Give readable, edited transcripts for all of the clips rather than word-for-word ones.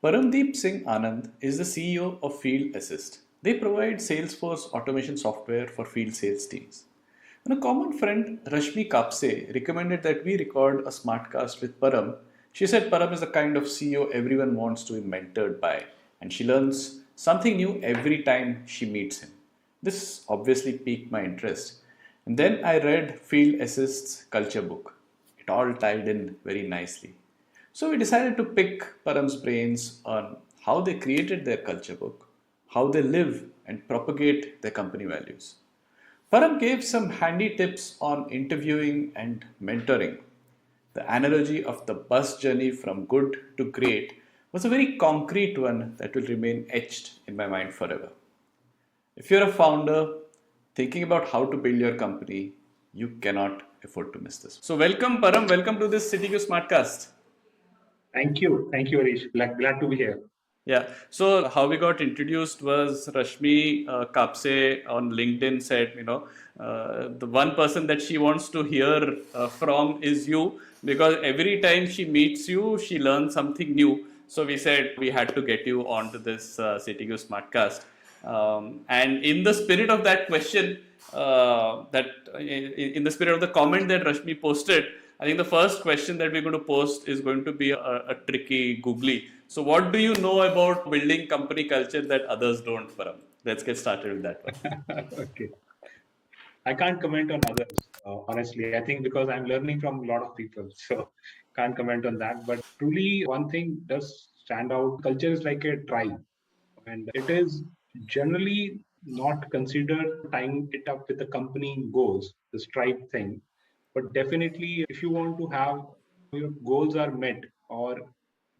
Paramdeep Singh Anand is the CEO of Field Assist. They provide Salesforce automation software for field sales teams. And a common friend, Rashmi Kapse, recommended that we record a smartcast with Param. She said Param is the kind of CEO everyone wants to be mentored by, and she learns something new every time she meets him. This obviously piqued my interest. And then I read Field Assist's culture book. It all tied in very nicely. So we decided to pick Param's brains on how they created their culture book, how they live and propagate their company values. Param gave some handy tips on interviewing and mentoring. The analogy of the bus journey from good to great was a very concrete one that will remain etched in my mind forever. If you're a founder thinking about how to build your company, you cannot afford to miss this. So, welcome, Param. Welcome to this CTQ SmartCast. Thank you. Thank you, Harish. Glad to be here. Yeah. So how we got introduced was Rashmi Kapse on LinkedIn said, the one person that she wants to hear from is you, because every time she meets you, she learns something new. So we said we had to get you onto this CTQ Smartcast. And in the spirit of that question, in the spirit of the comment that Rashmi posted, I think the first question that we're going to post is going to be a tricky googly. So, what do you know about building company culture that others don't, Param? Let's get started with that one. Okay. I can't comment on others, honestly. I think because I'm learning from a lot of people, so can't comment on that. But truly, one thing does stand out. Culture is like a tribe, and it is generally not considered tying it up with the company goals, the tribe thing. But definitely, if you want to have your goals are met, or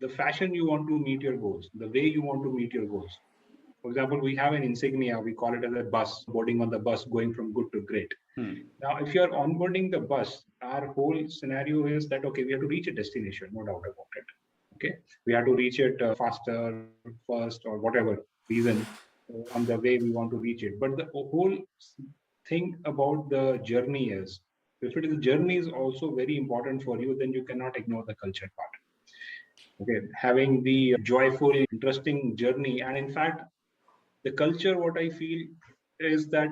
the fashion you want to meet your goals, the way you want to meet your goals. For example, we have an insignia, we call it as a bus, boarding on the bus going from good to great. Now, if you're onboarding the bus, our whole scenario is that, okay, we have to reach a destination, no doubt about it. Okay, we have to reach it faster, first, or whatever reason on the way we want to reach it. But the whole thing about the journey is, if it is the journey is also very important for you, then you cannot ignore the culture part. Okay, having the joyful, interesting journey, and in fact, the culture, what I feel is that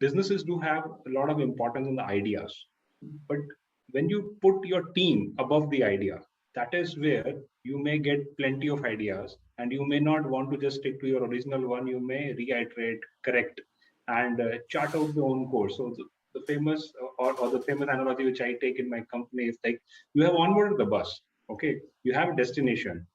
businesses do have a lot of importance in the ideas, but when you put your team above the idea, that is where you may get plenty of ideas, and you may not want to just stick to your original one. You may reiterate, correct, and chart out the own course. So the famous or the famous analogy which I take in my company is like, you have onboarded the bus, okay, you have a destination,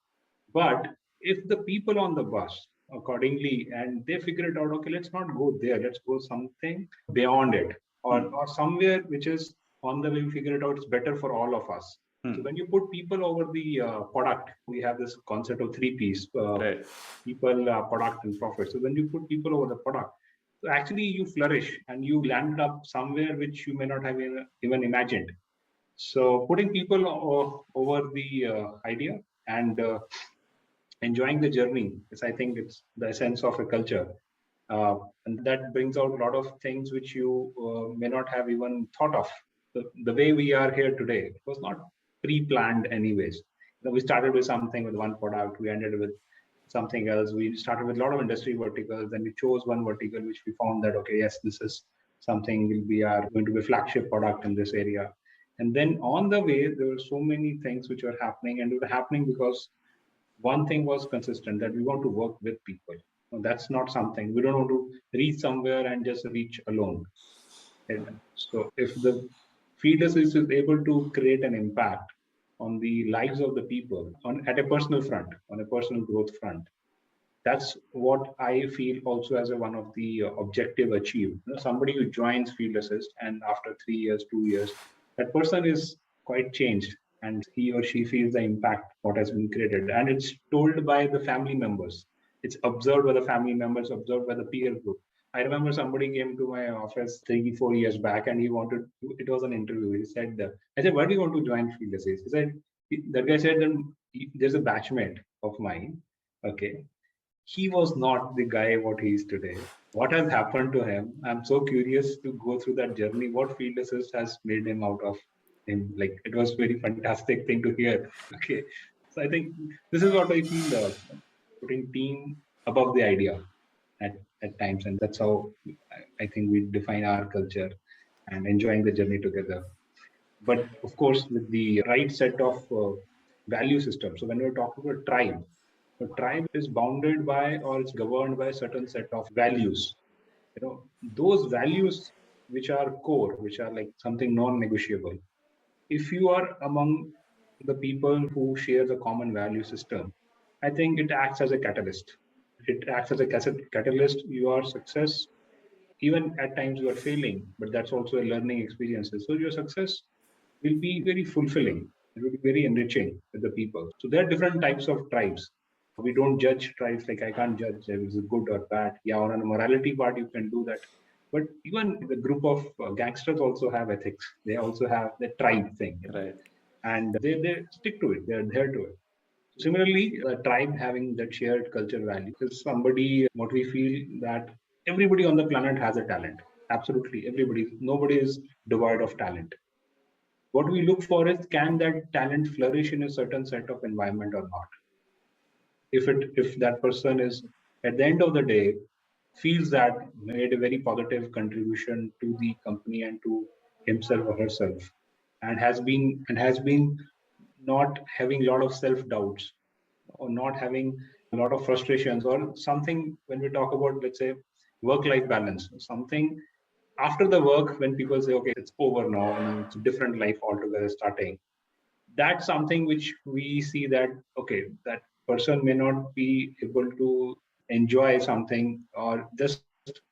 but if the people on the bus accordingly and they figure it out, okay, let's not go there, let's go something beyond it, or somewhere which is on the way we figure it out, it's better for all of us. So when you put people over the product, we have this concept of three P's: Right. people, product, and profit. So when you put people over the product, so actually you flourish and you land up somewhere which you may not have even imagined. So putting people over the idea and enjoying the journey is, I think, it's the essence of a culture, and that brings out a lot of things which you may not have even thought of. The way we are here today was not pre-planned anyways. We started with something, with one product, we ended with something else. We started with a lot of industry verticals, and we chose one vertical which we found that, okay, yes, this is something we are going to be a flagship product in this area. And then on the way, there were so many things which were happening, and they were happening because one thing was consistent, that we want to work with people. No, that's not something we don't want to reach somewhere and just reach alone. And so if the fetus is able to create an impact on the lives of the people at a personal front, on a personal growth front, that's what I feel also as one of the objective achieved. Somebody who joins Field Assist and after 3 years, 2 years, that person is quite changed, and he or she feels the impact what has been created, and it's told by the family members. It's observed by the family members, observed by the peer group. I remember somebody came to my office 3, 4 years back, and he wanted. It was an interview. He said, "I said, why do you want to join Field Assist?" He said, "That guy said, then there's a batchmate of mine. Okay, he was not the guy what he is today. What has happened to him? I'm so curious to go through that journey. What Field Assist has made him out of him? Like, it was very fantastic thing to hear. Okay, So I think this is what I feel, putting team above the idea at, at times. And that's how I think we define our culture and enjoying the journey together. But of course, with the right set of value system. So when we're talking about tribe, a tribe is bounded by or it's governed by a certain set of values. Those values which are core, which are like something non-negotiable. If you are among the people who share the common value system, I think it acts as a catalyst. It acts as a catalyst. Your success, even at times you are failing, but that's also a learning experience. So your success will be very fulfilling. It will be very enriching with the people. So there are different types of tribes. We don't judge tribes, like I can't judge if it's good or bad. Yeah, on a morality part, you can do that. But even the group of gangsters also have ethics. They also have the tribe thing. Right. And they stick to it. They adhere to it. Similarly, a tribe having that shared culture value is somebody, what we feel that everybody on the planet has a talent. Absolutely, everybody. Nobody is devoid of talent. What we look for is, can that talent flourish in a certain set of environment or not? If that person is at the end of the day feels that made a very positive contribution to the company and to himself or herself, and has been not having a lot of self doubts or not having a lot of frustrations or something, when we talk about, let's say, work life balance, something after the work, when people say okay, it's over now and it's a different life altogether starting, that's something which we see that okay, that person may not be able to enjoy something or just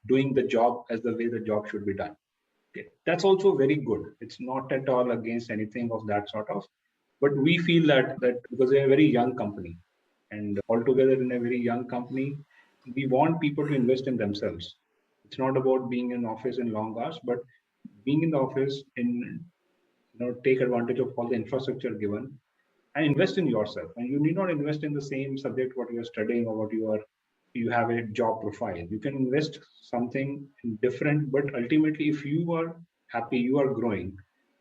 doing the job as the way the job should be done. Okay, that's also very good. It's not at all against anything of that sort of, but we feel that because we're a very young company, and altogether in a very young company, we want people to invest in themselves. It's not about being in office in long hours, but being in the office in, take advantage of all the infrastructure given and invest in yourself. And you need not invest in the same subject what you are studying or what you have a job profile. You can invest something different, but ultimately if you are happy, you are growing,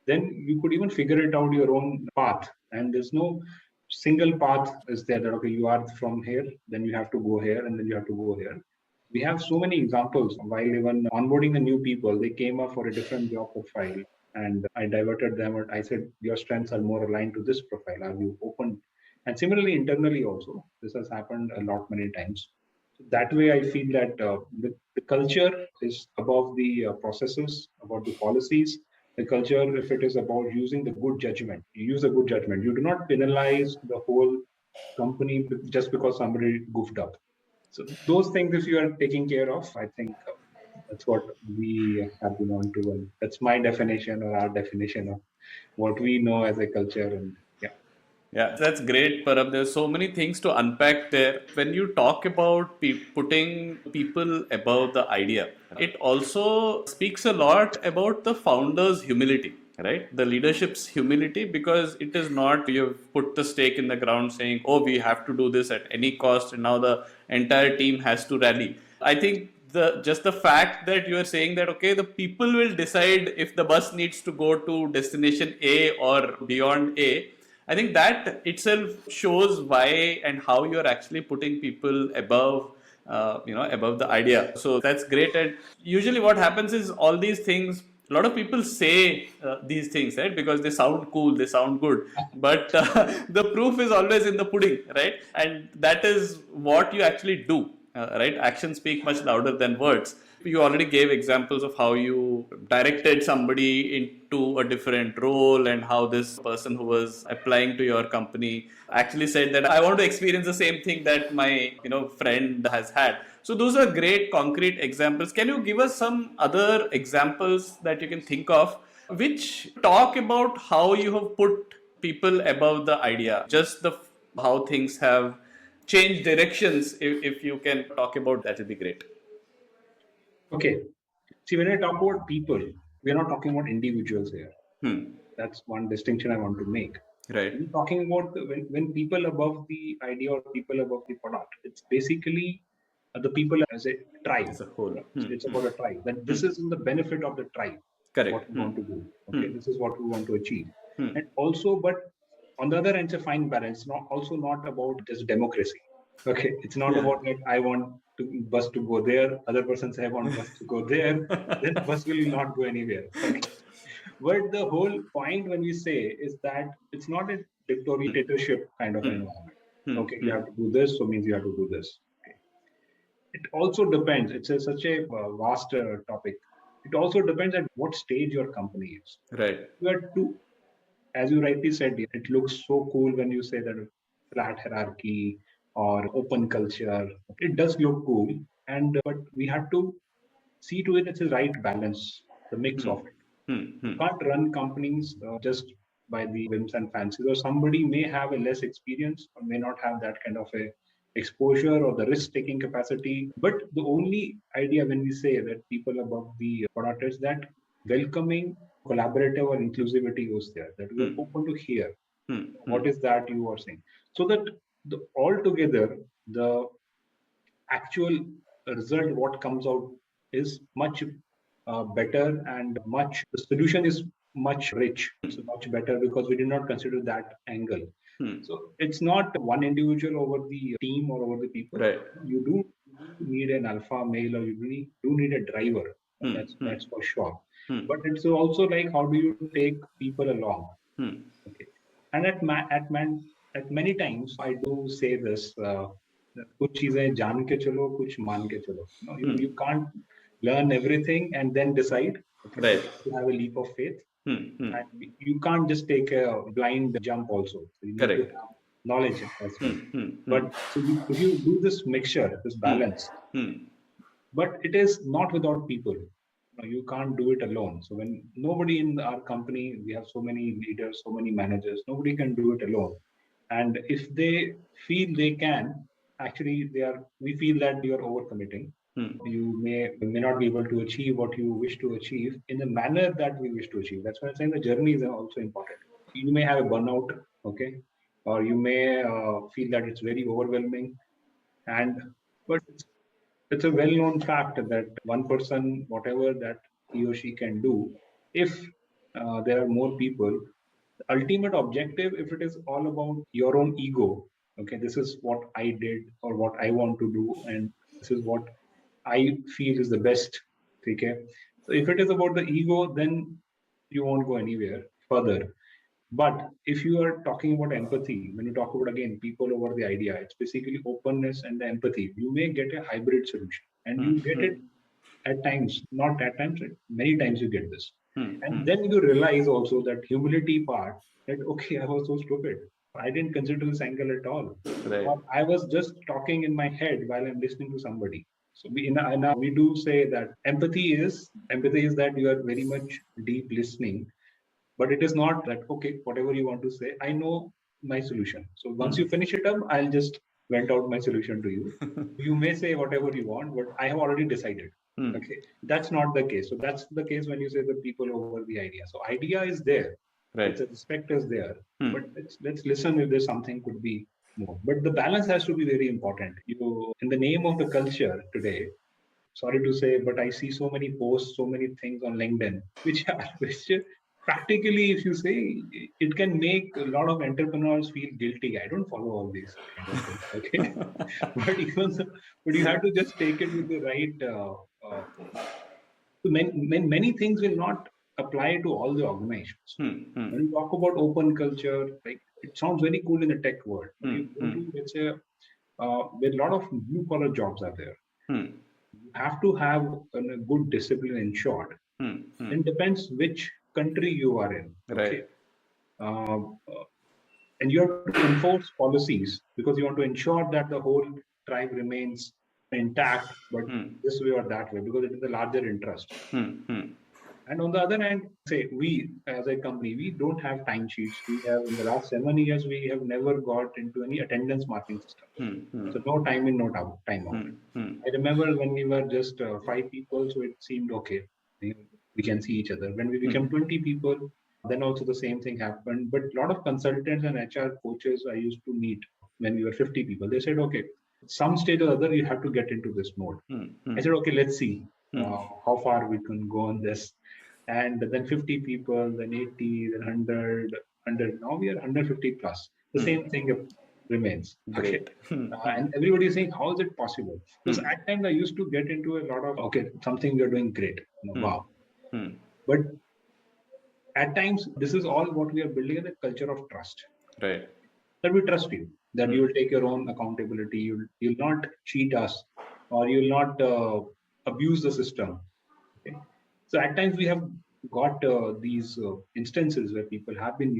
then you could even figure it out your own path. And there's no single path is there that okay, you are from here, then you have to go here, and then you have to go here. We have so many examples. While even onboarding the new people, they came up for a different job profile, and I diverted them. And I said, your strengths are more aligned to this profile. Are you open? And similarly, internally also, this has happened a lot many times. So that way, I feel that the culture is above the processes, about the policies. The culture, if it is about using the good judgment, you use a good judgment. You do not penalize the whole company just because somebody goofed up. So those things, if you are taking care of, I think that's what we have been on to, and that's my definition or our definition of what we know as a culture. And yeah, Yeah, that's great, Param. There's so many things to unpack there. When you talk about putting people above the idea, it also speaks a lot about the founder's humility, right? The leadership's humility, because it is not you've put the stake in the ground saying, oh, we have to do this at any cost, and now the entire team has to rally. I think the fact that you are saying that okay, the people will decide if the bus needs to go to destination A or beyond A. I think that itself shows why and how you're actually putting people above, above the idea. So that's great. And usually, what happens is all these things. A lot of people say these things, right? Because they sound cool, they sound good, but the proof is always in the pudding, right? And that is what you actually do, right? Actions speak much louder than words. You already gave examples of how you directed somebody into a different role, and how this person who was applying to your company actually said that I want to experience the same thing that my friend has had. So those are great concrete examples. Can you give us some other examples that you can think of which talk about how you have put people above the idea, just the how things have changed directions? If you can talk about that, it'd be great. okay. See, when I talk about people, we are not talking about individuals here. Hmm. That's one distinction I want to make. Right. We're talking about when people above the idea or people above the product, it's basically the people as a tribe. As a whole. It's about a tribe. That this is in the benefit of the tribe, what Correct. we want to do. Hmm. Okay, this is what we want to achieve. Hmm. And also, but On the other hand, it's a fine balance. Not also not about just democracy. Okay, it's not Yeah. about like I want bus to go there, other person say I want bus to go there, then bus will not go anywhere. Okay, but the whole point when we say is that it's not a dictatorship kind of environment. Okay, you have to do this, so means you have to do this. Okay, it also depends. It's such a vast topic. It also depends at what stage your company is. Right. You are too, as you rightly said, it looks so cool when you say that flat hierarchy or open culture. It does look cool, and but we have to see to it it's a right balance, the mix of it. You can't run companies just by the whims and fancies, or somebody may have a less experience or may not have that kind of a exposure or the risk taking capacity. But the only idea when we say that people above the product is that welcoming, collaborative, or inclusivity was there, that we are open to hear what is that you are saying, so that altogether the actual result what comes out is much better, and much the solution is much rich, so much better, because we did not consider that angle. So it's not one individual over the team or over the people. Right. You do need an alpha male, or do need a driver. That's for sure. But it's also like, how do you take people along? Okay. And at many times I do say this, कुछ चीजें जान के चलो, कुछ मान के चलो. You can't learn everything and then decide. Okay, you Right. have to have a leap of faith, and you can't just take a blind jump also. So you need to Correct. have knowledge as well. But so if you do this mixture, this balance, but it is not without people. You can't do it alone. So when nobody in our company, we have so many leaders, so many managers, nobody can do it alone. And if they feel they can, actually we feel that you are overcommitting. You may not be able to achieve what you wish to achieve in the manner that we wish to achieve. That's why I'm saying the journey is also important. You may have a burnout, okay, or you may feel that it's very overwhelming, and but it's a well-known fact that one person, whatever that he or she can do, if there are more people, the ultimate objective, if it is all about your own ego, okay, this is what I did or what I want to do, and this is what I feel is the best. Okay, so if it is about the ego, then you won't go anywhere further. But if you are talking about empathy, when you talk about again people over the idea, it's basically openness and the empathy. You may get a hybrid solution, and you get it at times, not at times, many times you get this. And then you realize also that humility part, that okay, I was so stupid. I didn't consider this angle at all. Right. Or I was just talking in my head while I'm listening to somebody. So we do say that empathy is that you are very much deep listening, but it is not that okay, whatever you want to say, I know my solution, so once you finish it up, I'll just vent out my solution to you. You may say whatever you want, but I have already decided. Okay, that's not the case. So that's the case when you say the people over the idea. So idea is there, it's Right. a respect is there, but let's listen if there's something could be more. But the balance has to be very important. You, in the name of the culture today, sorry to say, but I see so many posts, so many things on LinkedIn, which are which practically, if you say, it can make a lot of entrepreneurs feel guilty. I don't follow all these kind of things, okay? But even so, but you have to just take it with the right. Many things will not apply to all the organizations. When you talk about open culture, like it sounds very cool in the tech world, but you go to, let's say, where a lot of blue collar jobs are there, you have to have a good discipline ensured. It depends which country you are in. Okay. Right. Uh, and you have to enforce policies because you want to ensure that the whole tribe remains intact, but this way or that way, because it is a larger interest. And on the other hand, say we as a company, we don't have timesheets. We have in the last 7 years, we have never got into any attendance marking system. So no time in, no time out. I remember when we were just 5 people, so it seemed okay. We can see each other. When we became 20 people, then also the same thing happened. But a lot of consultants and HR coaches I used to meet when we were 50 people. They said, okay, some stage or other, you have to get into this mode. I said, okay, let's see how far we can go on this. And then 50 people, then 80, then 100. 100. Now we are 150 plus. The same thing remains. Okay. Great. And everybody is saying, how is it possible? Because at times I used to get into a lot of, okay, something we are doing great. Wow. But at times, this is all what we are building as a culture of trust. Right. That we trust you, that you will take your own accountability, you'll not cheat us, or you'll not abuse the system. Okay? So at times we have got these instances where people have been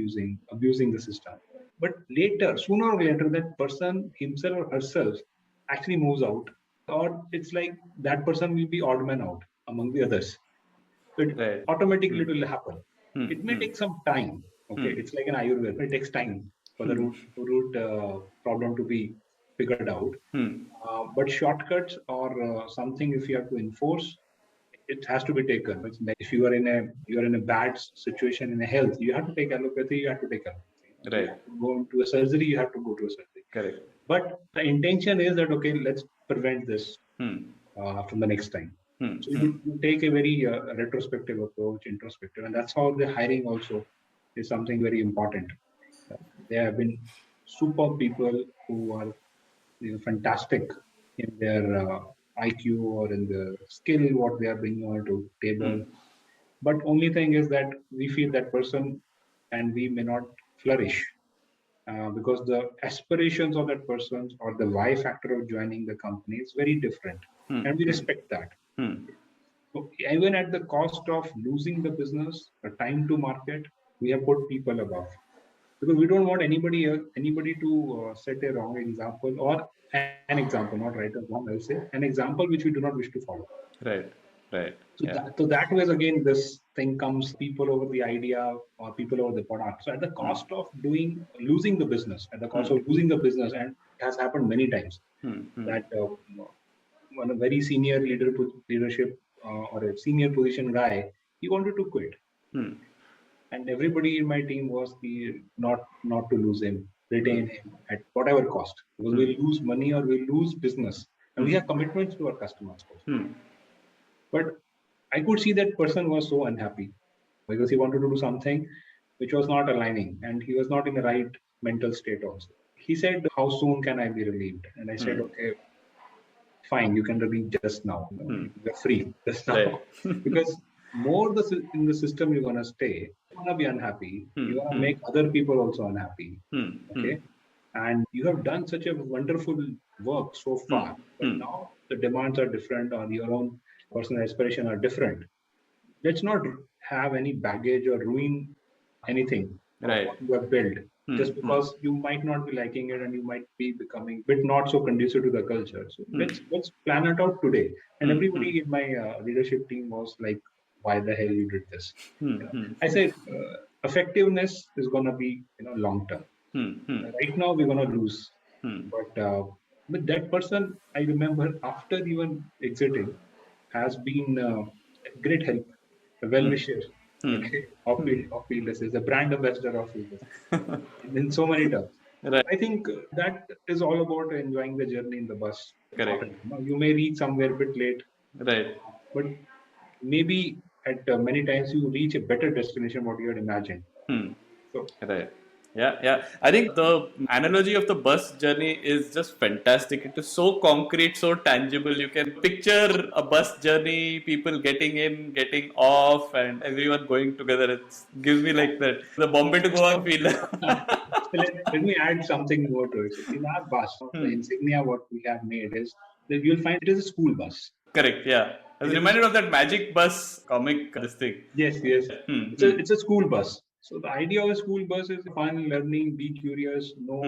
abusing the system. But later, sooner or later, that person himself or herself actually moves out, or it's like that person will be odd man out among the others. So it Right. automatically it will happen. It may Hmm. take some time. Okay, it's like an Ayurveda. It takes time for the root problem to be figured out. But shortcuts or something, if you have to enforce, it has to be taken. It's like if you are in a bad situation in a health, you have to take allopathy. You have to take allopathy. You Right. have to go into a surgery. You have to go to a surgery. Correct. But the intention is that okay, let's prevent this from the next time. So you take a very retrospective approach, introspective, and that's how the hiring also is something very important. There have been super people who are fantastic in their IQ or in the skill what they are bringing onto table. But only thing is that we feel that person and we may not flourish because the aspirations of that person or the why factor of joining the company is very different, and we respect that. So even at the cost of losing the business, the time to market, we have put people above because we don't want anybody to set a wrong example or an example, not right or wrong. I'll say an example which we do not wish to follow. Right. Right. So Yeah. that way again, this thing comes people over the idea or people over the product. So at the cost of losing the business, at the cost of losing the business, and it has happened many times that one a very senior leadership or a senior position guy, he wanted to quit, and everybody in my team was the not to lose him, retain him at whatever cost, because we lose money or we lose business, and we have commitments to our customers also. But I could see that person was so unhappy because he wanted to do something which was not aligning, and he was not in the right mental state also. He said, "How soon can I be relieved?" And I said, "Okay, fine, you can relieve just now. You're free just Right. now." Because in the system you're gonna stay, you're gonna be unhappy. You're gonna make other people also unhappy. Okay, and you have done such a wonderful work so far, but now the demands are different, or your own personal aspiration are different. Let's not have any baggage or ruin anything of Right. what you have built just because you might not be liking it and you might be becoming a bit not so conducive to the culture. So let's plan it out today. And everybody in my leadership team was like, "Why the hell you did this?" I said, effectiveness is gonna be long term. Right now we're gonna lose, but with that person, I remember after even exiting, has been a great help, a well wisher, okay, of Fearless is a brand ambassador of Fearless in so many terms. Right. I think that is all about enjoying the journey in the bus. Correct. Important. You may reach somewhere a bit late, Right. but maybe at many times you reach a better destination what you had imagined. So Right. Yeah, yeah. I think the analogy of the bus journey is just fantastic. It is so concrete, so tangible. You can picture a bus journey, people getting in, getting off, and everyone going together. It gives me like that the Bombay to Goa feel. So let me add something more to it. So in our bus, the insignia what we have made is that you'll find it is a school bus. Correct. Yeah. I was It is reminded of that Magic Bus comic. This thing. yes, yes. It's a school bus. So the idea of a school bus is fun, learning, be curious, no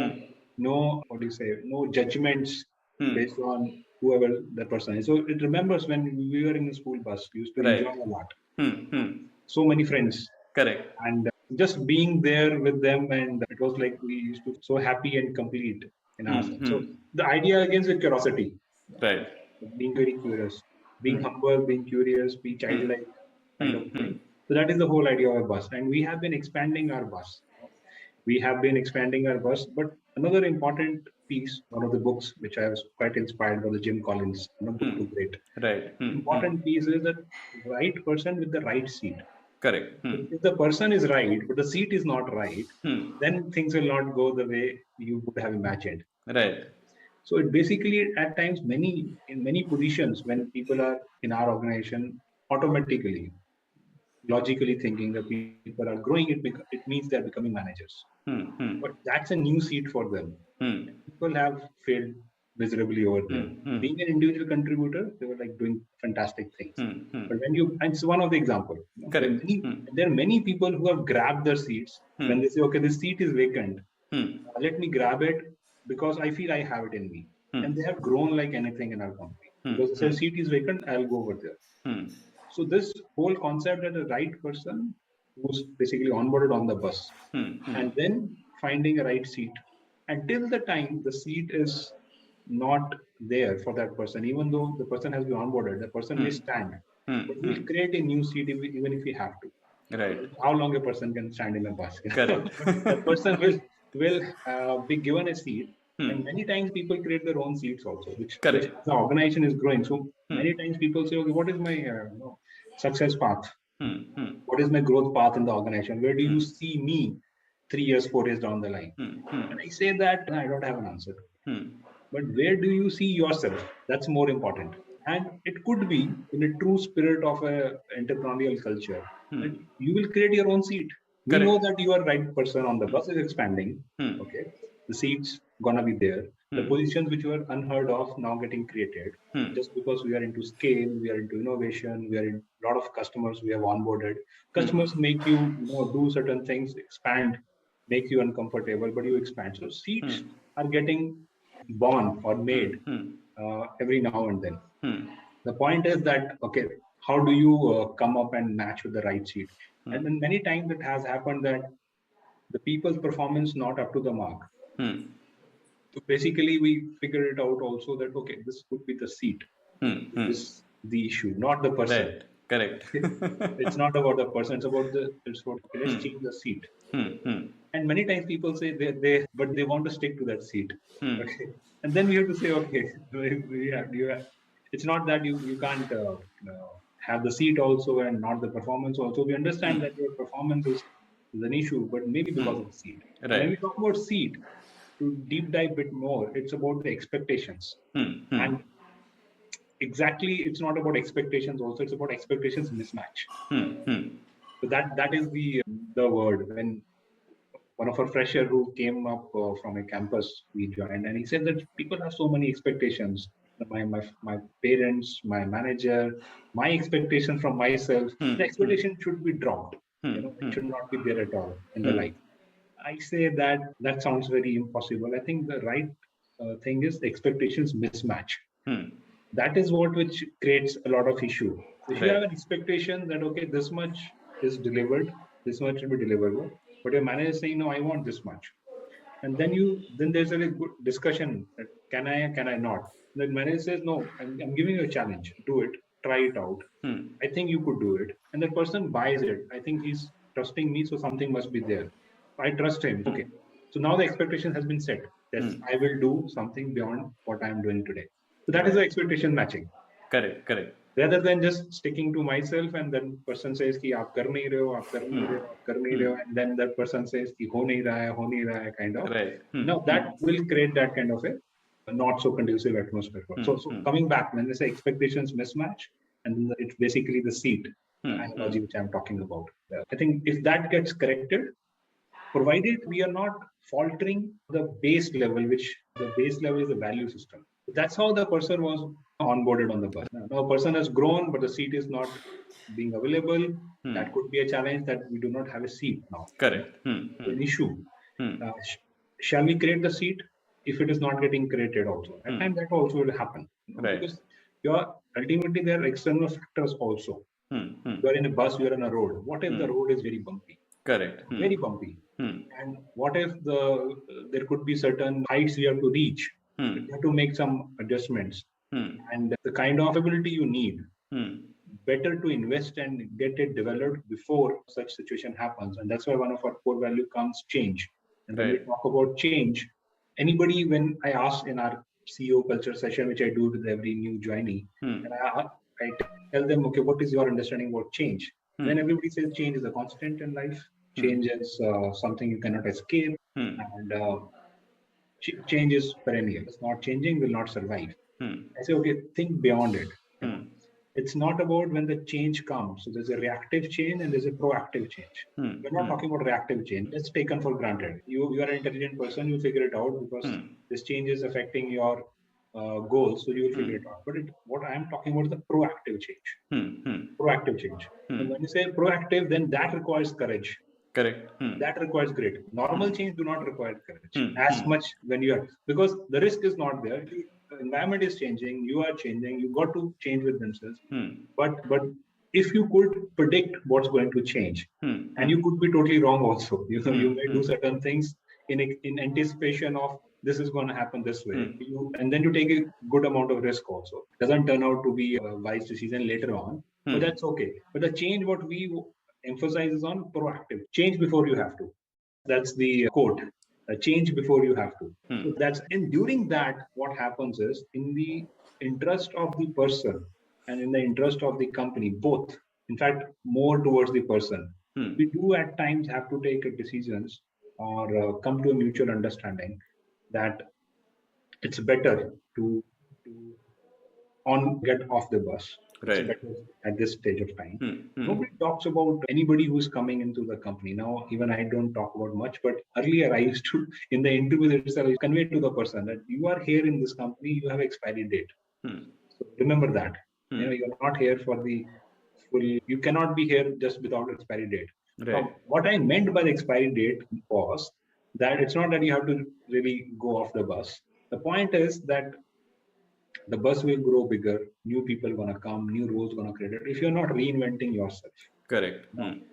what do you say, no judgments based on whoever the person is. So it remembers when we were in the school bus, we used to enjoy Right. a lot. Hmm. So many friends, Correct. and just being there with them, and it was like we used to so happy and complete in ourselves. So the idea again is curiosity, Right. being very curious, being humble, being curious, be childlike kind of thing. So that is the whole idea of a bus, and we have been expanding our bus. We have been expanding our bus, but another important piece, one of the books which I was quite inspired by, the Jim Collins, Book to Great. Right. Important piece is that right person with the right seat. Correct. If the person is right, but the seat is not right, Hmm. then things will not go the way you would have imagined. Right. So it basically at times in many positions when people are in our organization, automatically, logically thinking that people are growing, it means they're becoming managers. Hmm. Hmm. But that's a new seat for them. Hmm. People have failed miserably over there. Hmm. Hmm. Being an individual contributor, they were like doing fantastic things. Hmm. Hmm. But when you, and it's one of the example, Correct. Hmm. there are many people who have grabbed their seats when Hmm. they say, okay, this seat is vacant. Hmm. Let me grab it because I feel I have it in me. Hmm. And they have grown like anything in our company Hmm. because they say Hmm. seat is vacant, I'll go over there. Hmm. So this whole concept that the right person who's basically onboarded on the bus Hmm. Hmm. and then finding a right seat until the time the seat is not there for that person, even though the person has been onboarded, the person may Hmm. stand, Hmm. but we'll Hmm. create a new seat even if we have to. Right. How long a person can stand in a bus? Correct. But that person will be given a seat. And Hmm. many times people create their own seats also, which Correct. as the organization is growing. So Hmm. many times people say, okay, what is my success path? Hmm. Hmm. What is my growth path in the organization? Where do you Hmm. see me 3 years, 4 years down the line? Hmm. Hmm. And I say that I don't have an answer. Hmm. But where do you see yourself? That's more important. And it could be in a true spirit of a entrepreneurial culture that Hmm. you will create your own seat. We know Correct. that you are right person on the bus is expanding. Hmm. Okay. The seats gonna be there. The Hmm. positions which were unheard of now getting created Hmm. just because we are into scale, we are into innovation, we are in a lot of customers we have onboarded. Hmm. Customers make you do certain things, expand, make you uncomfortable, but you expand. So seats Hmm. are getting born or Hmm. made Hmm. every now and then. Hmm. The point is that, okay, how do you come up and match with the right seat? And Hmm. then many times it has happened that the people's performance not up to the mark. Hmm. So basically, we figure it out also that, okay, this could be the seat, Hmm. which Hmm. is the issue, not the person. Right. Correct. It's not about the person, it's about, okay, let's Hmm. change the seat. Hmm. Hmm. And many times people say but they want to stick to that seat. Hmm. Okay. And then we have to say, okay, it's not that you can't have the seat also and not the performance also. We understand that your performance is an issue, but maybe because of the seat. And when we Right. talk about seat, to deep dive a bit more, it's about the expectations. Hmm. Hmm. And exactly, it's not about expectations also, it's about expectations mismatch. Hmm. Hmm. So that is the word. When one of our fresher who came up from a campus we joined, and he said that people have so many expectations. My parents, my manager, my expectation from myself, Hmm. the Hmm. expectation should be dropped. Hmm. It should not be there at all in the Hmm. life. I say that that sounds very impossible. I think the right thing is the expectations mismatch. Hmm. That is what which creates a lot of issue. If you have Right. an expectation that, okay, this much is delivered, this much will be deliverable, but your manager is saying, no, I want this much. And then there's a good discussion that can I not. Then manager says, no, I'm giving you a challenge, do it, try it out. Hmm. I think you could do it. And the person buys it. I think he's trusting me, so something must be there. I trust him. Okay. So now the expectation has been set that Hmm. I will do something beyond what I'm doing today. So that is the Right. expectation matching. Correct. Correct. Rather than just sticking to myself and then person says कि आप कर नहीं रहे हो, आप कर नहीं Hmm. रहे हो, आप कर नहीं रहे Hmm. हो, and then that person says कि हो नहीं रहा है kind of. Right. Hmm. Now Hmm. that will create that kind of a not so conducive atmosphere. Hmm. So Hmm. coming back, when they say expectations mismatch, and then it's basically the seat Hmm. Hmm. analogy which I'm talking about. I think if that gets corrected, provided we are not faltering the base level, which the base level is the value system. That's how the person was onboarded on the bus. Now a person has grown, but the seat is not being available. Hmm. That could be a challenge that we do not have a seat now. Correct. Hmm. Hmm. An issue. Hmm. Shall we create the seat if it is not getting created also? At Hmm. times that also will happen, Right. because you're ultimately there are external factors also. Hmm. Hmm. You are in a bus, you are on a road. What if the Hmm. road is very bumpy? Correct. Hmm. Very bumpy. Hmm. And what if there could be certain heights you have to reach? You Hmm. have to make some adjustments. Hmm. And the kind of ability you need, Hmm. better to invest and get it developed before such situation happens. And that's why one of our core value comes change. And when we Right. talk about change, anybody, when I ask in our CEO culture session, which I do with every new joinee, Hmm. and I tell them, okay, what is your understanding about change? When everybody says change is a constant in life, change is something you cannot escape, and change is perennial. It's not changing, will not survive. I say, okay, think beyond it. It's not about when the change comes. So there's a reactive change and there's a proactive change. We're not talking about reactive change. It's taken for granted. You are an intelligent person. You figure it out because this change is affecting your goals. So you will figure it out. But what I am talking about is the proactive change. Proactive change. And when you say proactive, then that requires courage. Correct. That requires grit. Normal change do not require courage as much when you are, because the risk is not there. The environment is changing, you are changing, you got to change with themselves. But if you could predict what's going to change, and you could be totally wrong also. You may do certain things in anticipation of this is going to happen this way. And then you take a good amount of risk also. Doesn't turn out to be a wise decision later on, but that's okay. But the change what we emphasizes on proactive change before you have to. That's the quote. Change before you have to. So that's, and during that, what happens is in the interest of the person and in the interest of the company, both. In fact, more towards the person. We do at times have to take decisions or come to a mutual understanding that it's better to get off the bus. It's better at this stage of time. Nobody talks about anybody who's coming into the company. Now, even I don't talk about much, but earlier I used to, in the interview itself, convey to the person that you are here in this company, you have expiry date. So remember that. You're not here for the full, you cannot be here just without expiry date. Now, what I meant by the expiry date was that it's not that you have to really go off the bus. The point is that the bus will grow bigger, new people gonna come, new roles gonna create. If you're not reinventing yourself, correct,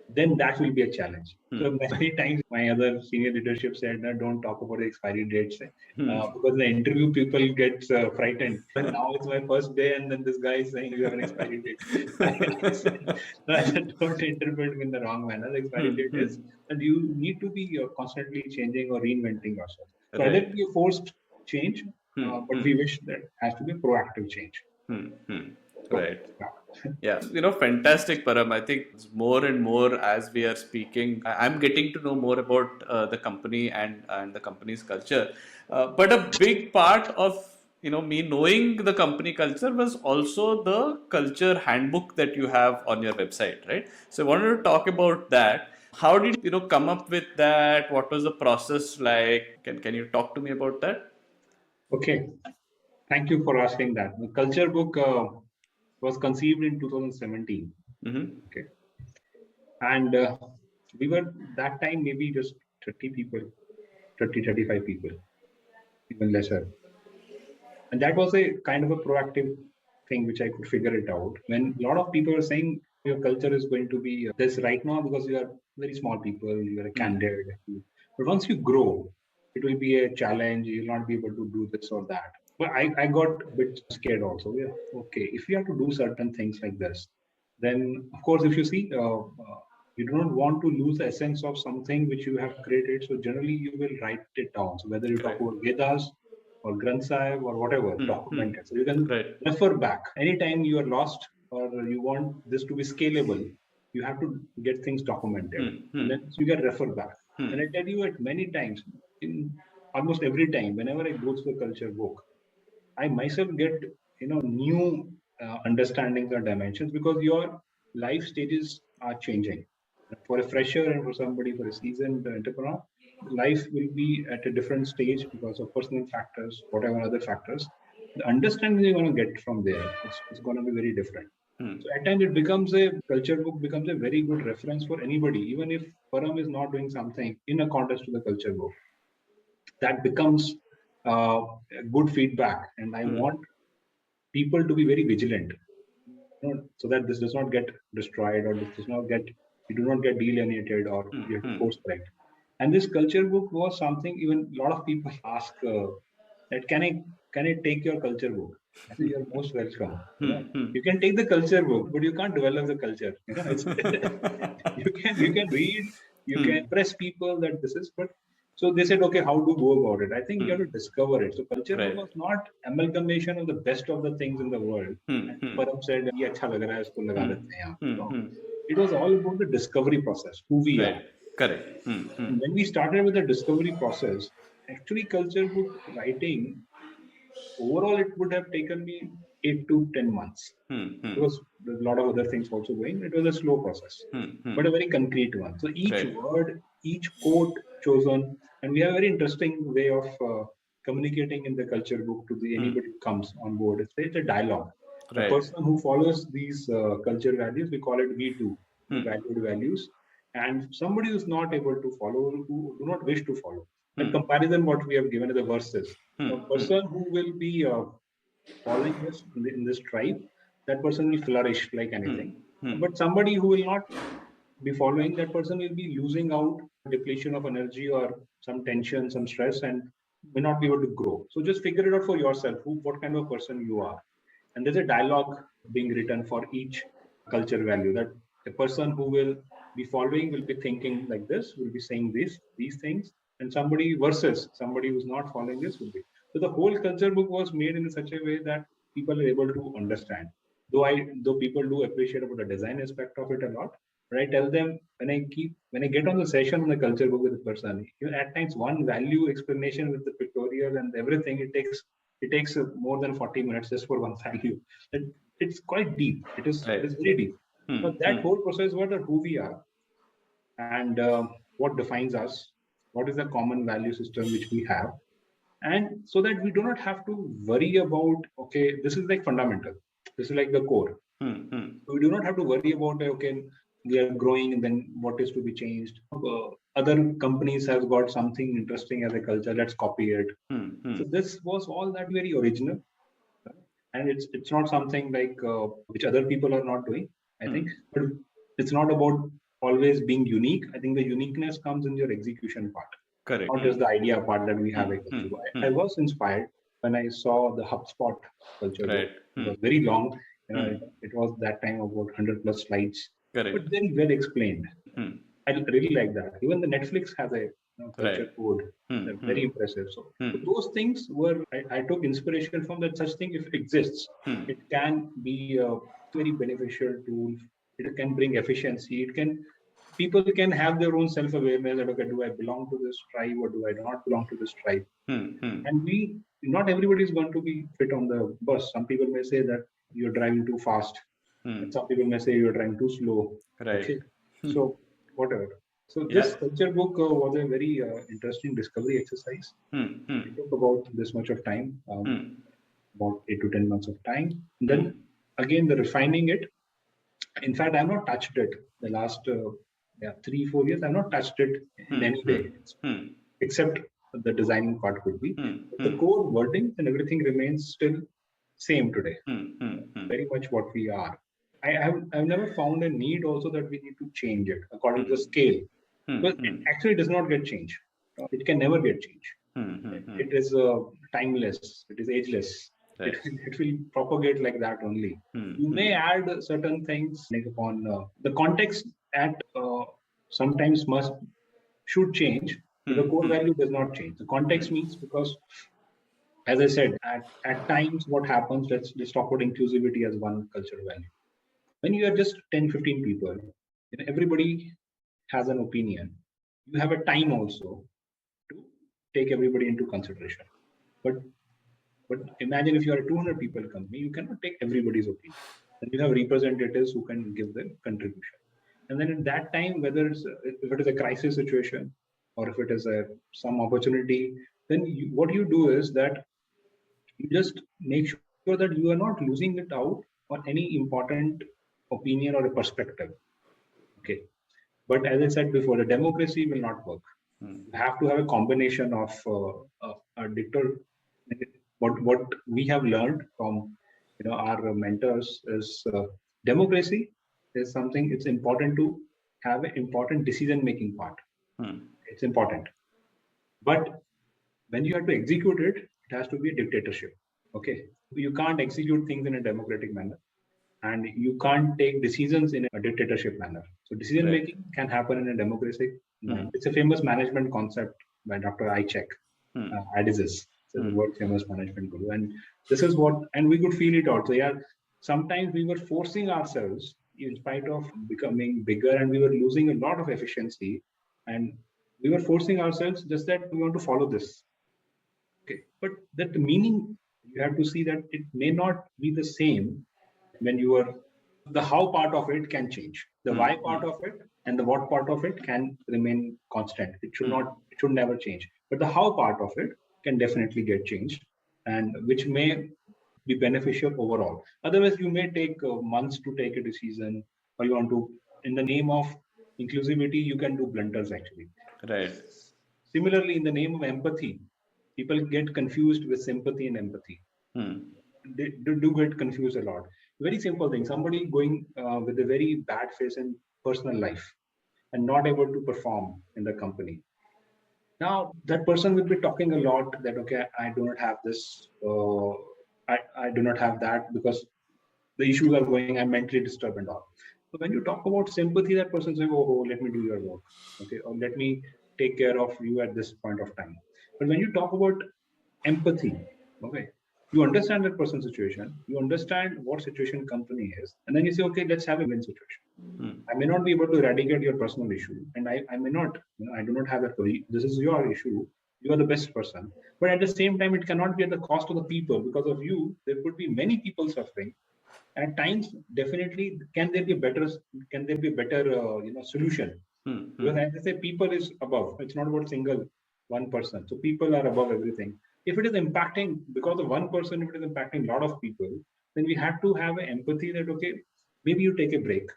then that will be a challenge. So many times my other senior leadership said that don't talk about the expiry dates because the interview people get frightened. And now it's my first day, and then this guy is saying you have an expiry date. I said, don't interpret in the wrong manner. The expiry date is that you need to be constantly changing or reinventing yourself. So either be a forced change, but we wish that has to be proactive change. Right. Yeah, fantastic, Param. I think more and more as we are speaking, I'm getting to know more about the company and the company's culture. But a big part of me knowing the company culture was also the culture handbook that you have on your website, right? So I wanted to talk about that. How did you come up with that? What was the process like? Can you talk to me about that? Okay. Thank you for asking that. The culture book was conceived in 2017. Okay. And we were that time maybe just 30 people, 35 people, even lesser. And that was a kind of a proactive thing which I could figure it out. When a lot of people are saying your culture is going to be this right now because you are very small people, you are a candid. But once you grow, it will be a challenge. You'll not be able to do this or that. But I got a bit scared also. Yeah, okay, if you have to do certain things like this, then of course, if you see, you do not want to lose the essence of something which you have created. So generally, you will write it down. So whether you talk about Vedas or Granth Sahib or whatever, document it. So you can refer back anytime you are lost or you want this to be scalable. You have to get things documented, and then you can refer back. And I tell you it many times, in almost every time, whenever I go through the culture book, I myself get new understandings or dimensions because your life stages are changing. For a fresher and for somebody for a seasoned entrepreneur, life will be at a different stage because of personal factors, whatever other factors. The understanding you're going to get from there is going to be very different. So at times it becomes a culture book becomes a very good reference for anybody, even if Param is not doing something in a context to the culture book. That becomes good feedback, and I want people to be very vigilant, so that this does not get destroyed or this does not get you do not get delineated or you have to course correct. And this culture book was something even a lot of people ask that can I take your culture book? I said you're most welcome. You can take the culture book, but you can't develop the culture. It's you can read, you can press people that this is, but so they said, okay, how to go about it? I think you have to discover it. So culture book was not amalgamation of the best of the things in the world. And Param said, "ये अच्छा लग रहा है, इसको लगा देते हैं यहाँ." No. It was all about the discovery process, who we Right. are. Correct. And when we started with the discovery process, actually culture book writing, overall, it would have taken me 8 to 10 months. Because there's a lot of other things also going. It was a slow process, but a very concrete one. So each Right. word, each quote chosen, and we have a very interesting way of communicating in the culture book to the anybody who comes on board. It's a dialogue. A Right. person who follows these culture values, we call it V2, valued values, and somebody who's not able to follow, who do not wish to follow. That comparison, what we have given in the verses, a person who will be following this in this tribe, that person will flourish like anything. But somebody who will not be following, that person will be losing out, depletion of energy or some tension, some stress, and may not be able to grow. So just figure it out for yourself, what kind of person you are. And there's a dialogue being written for each culture value, that a person who will be following will be thinking like this, will be saying these things, and somebody versus somebody who's not following this will be. So the whole culture book was made in such a way that people are able to understand. Though people do appreciate about the design aspect of it a lot, but I tell them when I get on the session on the culture book with the person, at times one value explanation with the pictorial and everything, it takes more than 40 minutes just for one value. It's quite deep. It is very deep. But that whole process, what are who we are, and what defines us, what is the common value system which we have, and so that we do not have to worry about, okay, this is like fundamental, this is like the core. So we do not have to worry about, okay, we are growing and then what is to be changed. Other companies have got something interesting as a culture, let's copy it. So this was all that very original, and it's not something like which other people are not doing, I think. But it's not about always being unique. I think the uniqueness comes in your execution part, Correct. not just the idea part that we have a culture. I was inspired when I saw the HubSpot culture book. Right. It was very long. It was that time about 100 plus slides, but Correct. very well explained. I really like that. Even the Netflix has a culture Right. code. They're very impressive. So those things were, I took inspiration from that. Such thing, if it exists, it can be a very beneficial tool. It can bring efficiency. It can, people can have their own self-awareness that, okay, do I belong to this tribe or do I not belong to this tribe? And not everybody is going to be fit on the bus. Some people may say that you're driving too fast, and some people may say you're driving too slow. Right. Okay, so whatever. So Yeah. this culture book was a very interesting discovery exercise. It took about this much of time, about 8 to 10 months of time. And then again, the refining it. In fact, I've not touched it the last 3-4 years. I've not touched it in any way, except the designing part could be. But the core wording and everything remains still same today. Very much what we are. I've never found a need also that we need to change it according to the scale. But it actually does not get changed. It can never get changed. It is timeless. It is ageless. It, Right. it will propagate like that only. You may add certain things like upon the context at sometimes should change, but the core value does not change. The context means because, as I said, at times what happens, let's talk about inclusivity as one cultural value. When you are just 10, 15 people, everybody has an opinion. You have a time also to take everybody into consideration. But imagine if you are a 200 people company, you cannot take everybody's opinion. And you have representatives who can give their contribution. And then at that time, whether if it is a crisis situation or if it is some opportunity, then what you do is that you just make sure that you are not losing it out on any important opinion or a perspective. Okay. But as I said before, the democracy will not work. You have to have a combination of a dictator. What we have learned from our mentors is democracy is something. It's important to have an important decision making part. It's important, but when you have to execute it, it has to be a dictatorship. Okay, you can't execute things in a democratic manner, and you can't take decisions in a dictatorship manner. So decision Right. making can happen in a democratic manner. It's a famous management concept by Dr. Ichek, Adizes. So the world famous management guru. And this is what, and we could feel it out. So yeah, sometimes we were forcing ourselves in spite of becoming bigger, and we were losing a lot of efficiency, and we were forcing ourselves just that we want to follow this. Okay, but that the meaning, you have to see that it may not be the same when you are, the how part of it can change. The why part of it and the what part of it can remain constant. It should not, it should never change. But the how part of it can definitely get changed, and which may be beneficial overall. Otherwise, you may take months to take a decision, or you want to, in the name of inclusivity, you can do blunders actually. Right. Similarly, in the name of empathy, people get confused with sympathy and empathy. They do get confused a lot. Very simple thing. Somebody going with a very bad face in personal life and not able to perform in the company. Now, that person will be talking a lot that, okay, I do not have this, I do not have that because the issues are going, I'm mentally disturbed and all. So when you talk about sympathy, that person says, oh, let me do your work. Okay, or let me take care of you at this point of time. But when you talk about empathy, okay, you understand that person's situation, you understand what situation company is, and then you say, okay, let's have a win situation. I may not be able to eradicate your personal issue, and I may not, I do not have that. This is your issue. You are the best person, but at the same time, it cannot be at the cost of the people. Because of you, there could be many people suffering. At times, definitely, can there be a better, solution? Because as I say, people is above. It's not about single one person. So people are above everything. If it is impacting because of one person, if it is impacting a lot of people, then we have to have an empathy that, okay, maybe you take a break,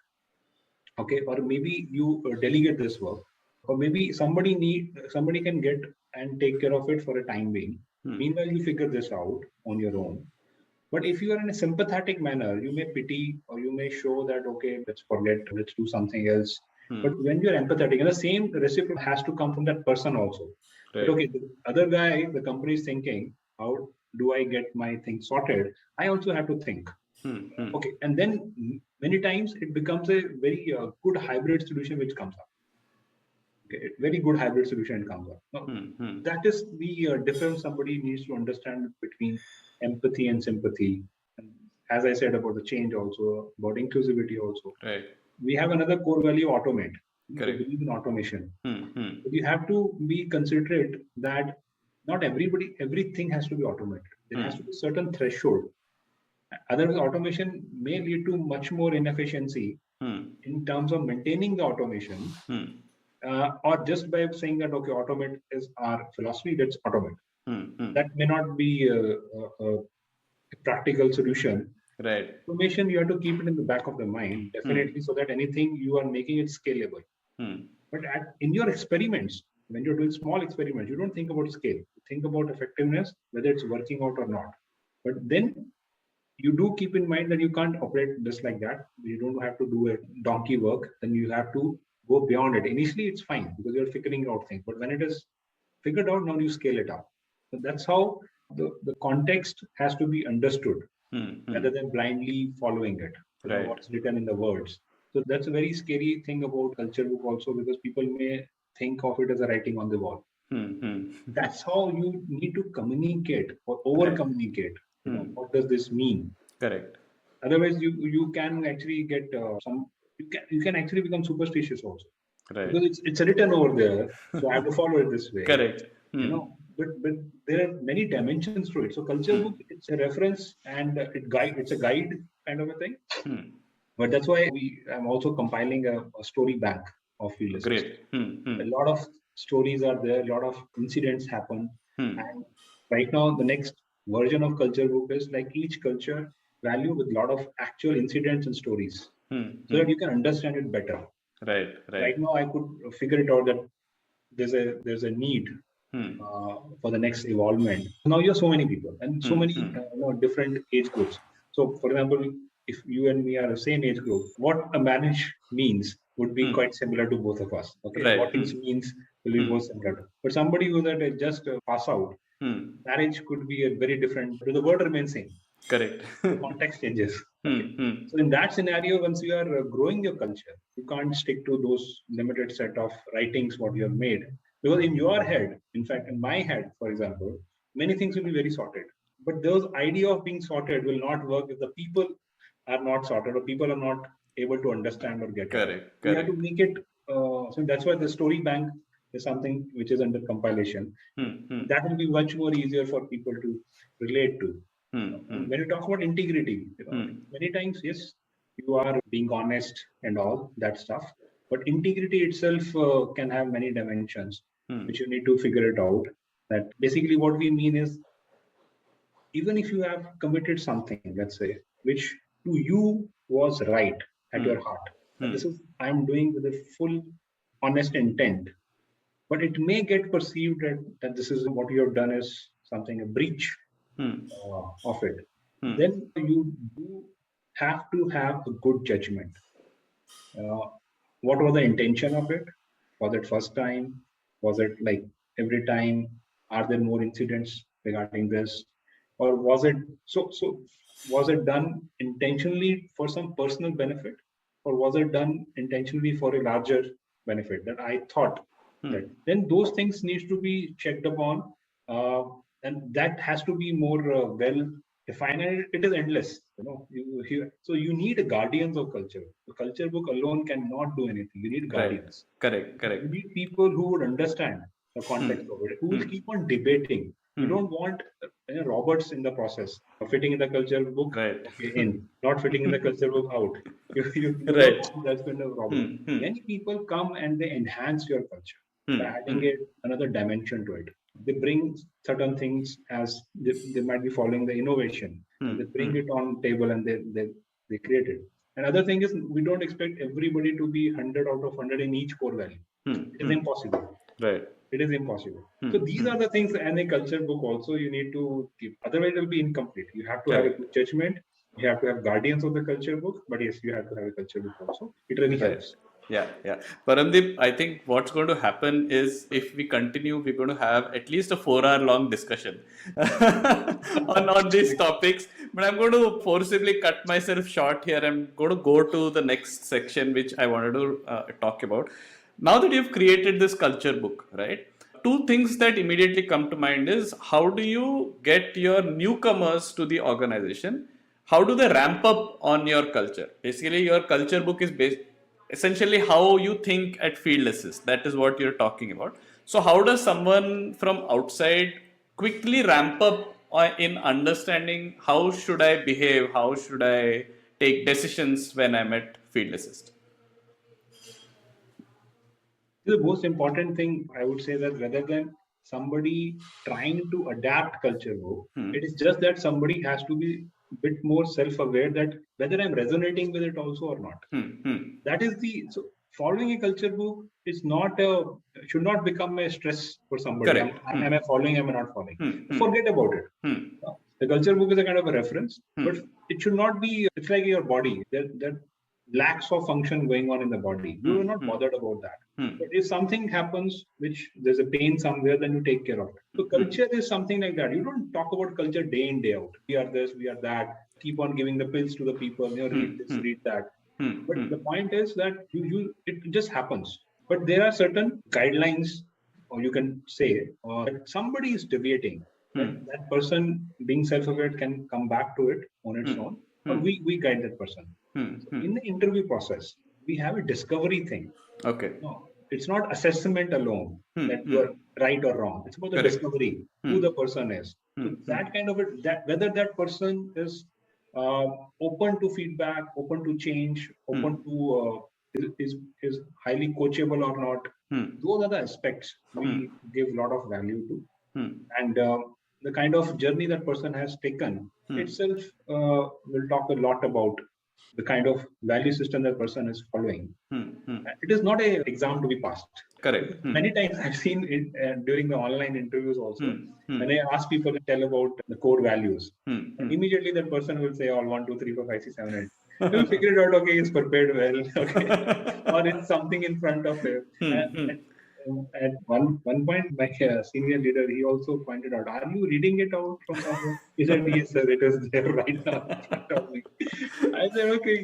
okay, or maybe you delegate this work, or maybe somebody can get and take care of it for a time being. Meanwhile, you figure this out on your own. But if you are in a sympathetic manner, you may pity or you may show that, okay, let's forget, let's do something else. But when you're empathetic, and the same reciprocal has to come from that person also. But Right. okay, the other guy, the company is thinking, how do I get my thing sorted? I also have to think. Okay, and then many times it becomes a very good hybrid solution which comes up. Okay, very good hybrid solution comes up. Now, that is the difference somebody needs to understand between empathy and sympathy. And as I said about the change also, about inclusivity also. Right. We have another core value, automate. We Correct. believe in automation. But you have to be considerate that not everything has to be automated. There has to be certain threshold. Otherwise, automation may lead to much more inefficiency in terms of maintaining the automation, or just by saying that, okay, automate is our philosophy, let's automate. That may not be a practical solution. Right. Automation, you have to keep it in the back of the mind, definitely, so that anything you are making it scalable. But in your experiments, when you're doing small experiments, you don't think about scale. You think about effectiveness, whether it's working out or not. But then you do keep in mind that you can't operate just like that. You don't have to do a donkey work. Then you have to go beyond it. Initially, it's fine because you're figuring out things. But when it is figured out, now you scale it up. So that's how the context has to be understood rather than blindly following it, Right. what's written in the words. So that's a very scary thing about culture book also, because people may think of it as a writing on the wall. That's how you need to communicate or over Right. communicate. What does this mean? Correct. Otherwise, you can actually get you can actually become superstitious also, Right. because it's written over there, so I have to follow it this way. Correct. But there are many dimensions to it. So culture book, it's a reference and it's a guide kind of a thing. But that's why I'm also compiling a story bank of field assist. Great. A lot of stories are there, a lot of incidents happen. And right now, the next version of culture book is like each culture value with a lot of actual incidents and stories, so that you can understand it better. Right. Right. Right now, I could figure it out that there's a need for the next evolvement. Now you have so many people and so many different age groups. So, for example, if you and me are the same age group, what a marriage means would be quite similar to both of us. Okay, Right. what it means will be both similar. But somebody who that just pass out, marriage could be a very different. The word remains same. Correct. The context changes. Okay. So in that scenario, once you are growing your culture, you can't stick to those limited set of writings what you have made, because in your head, in fact, in my head, for example, many things will be very sorted. But those idea of being sorted will not work if the people are not sorted or people are not able to understand or get it. Correct. We have to Correct. make it. So that's why the story bank is something which is under compilation. That will be much more easier for people to relate to. And when you talk about integrity, many times, yes, you are being honest and all that stuff. But integrity itself can have many dimensions, which you need to figure it out. That basically what we mean is, even if you have committed something, let's say, which to you was right at your heart, and this is I'm doing with a full honest intent, but it may get perceived that this is what you have done is something, a breach of it, then you do have to have a good judgment. Uh, what was the intention of it? Was it first time? Was it like every time? Are there more incidents regarding this? Or was it so was it done intentionally for some personal benefit? Or was it done intentionally for a larger benefit that I thought that then those things needs to be checked upon, uh, and that has to be more well defined, and it is endless, so you need a guardians of culture. The culture book alone cannot do anything. You need Right. guardians. Correct. You Correct. need people who would understand the context of it, who will keep on debating. You don't want Roberts in the process, fitting in the culture book, Right. okay, in, not fitting in the culture book, out. You don't Right. want that kind of Robert. Many people come and they enhance your culture by adding another dimension to it. They bring certain things as they might be following the innovation, and they bring it on table and they create it. And other thing is, we don't expect everybody to be 100 out of 100 in each core value. It is impossible. Right. It is impossible. So these are the things, and a culture book also you need to keep. Otherwise, it will be incomplete. You have to have a Correct. good judgment. You have to have guardians of the culture book. But yes, you have to have a culture book also. It really Right. helps. Yeah, yeah. Paramdeep, I think what's going to happen is if we continue, we're going to have at least a 4 hour long discussion on these topics. But I'm going to forcibly cut myself short here. I'm going to go to the next section, which I wanted to talk about. Now that you've created this culture book, right? Two things that immediately come to mind is how do you get your newcomers to the organization? How do they ramp up on your culture? Basically, your culture book is based essentially how you think at field assist. That is what you're talking about. So how does someone from outside quickly ramp up in understanding how should I behave, how should I take decisions when I'm at field assist? The most important thing I would say that rather than somebody trying to adapt culture book, it is just that somebody has to be a bit more self-aware that whether I'm resonating with it also or not. That is so following a culture book is not a should not become a stress for somebody. Correct. Am I following? Am I not following? Forget about it. The culture book is a kind of a reference, but it should not be. It's like your body. There lacks of function going on in the body. You are not bothered about that. But if something happens, which there's a pain somewhere, then you take care of it. So culture is something like that. You don't talk about culture day in, day out. We are this, we are that. Keep on giving the pills to the people. Read this, read that. But the point is that it just happens. But there are certain guidelines, or you can say, or that somebody is deviating. That person being self-aware can come back to it on its own, or we guide that person. So in the interview process, we have a discovery thing. Okay. No, it's not assessment alone that you are right or wrong. It's about the Correct. discovery, who the person is. So that kind of it, that whether that person is uh, open to feedback, open to change, open to is highly coachable or not. Those are the aspects we give a lot of value to, and the kind of journey that person has taken itself will talk a lot about the kind of value system that person is following. It is not a exam to be passed. Correct. Many times I've seen it during the online interviews also. When I ask people to tell about the core values, immediately that person will say all 1, 2, 3, 4, 5, 6, 7, 8. You will figure it out. Okay, he's prepared well. Okay, or it's something in front of him. At one point, my senior leader, he also pointed out, "Are you reading it out from somewhere?" He said, "Yes, sir. It is there right now in front of me." I said, "Okay."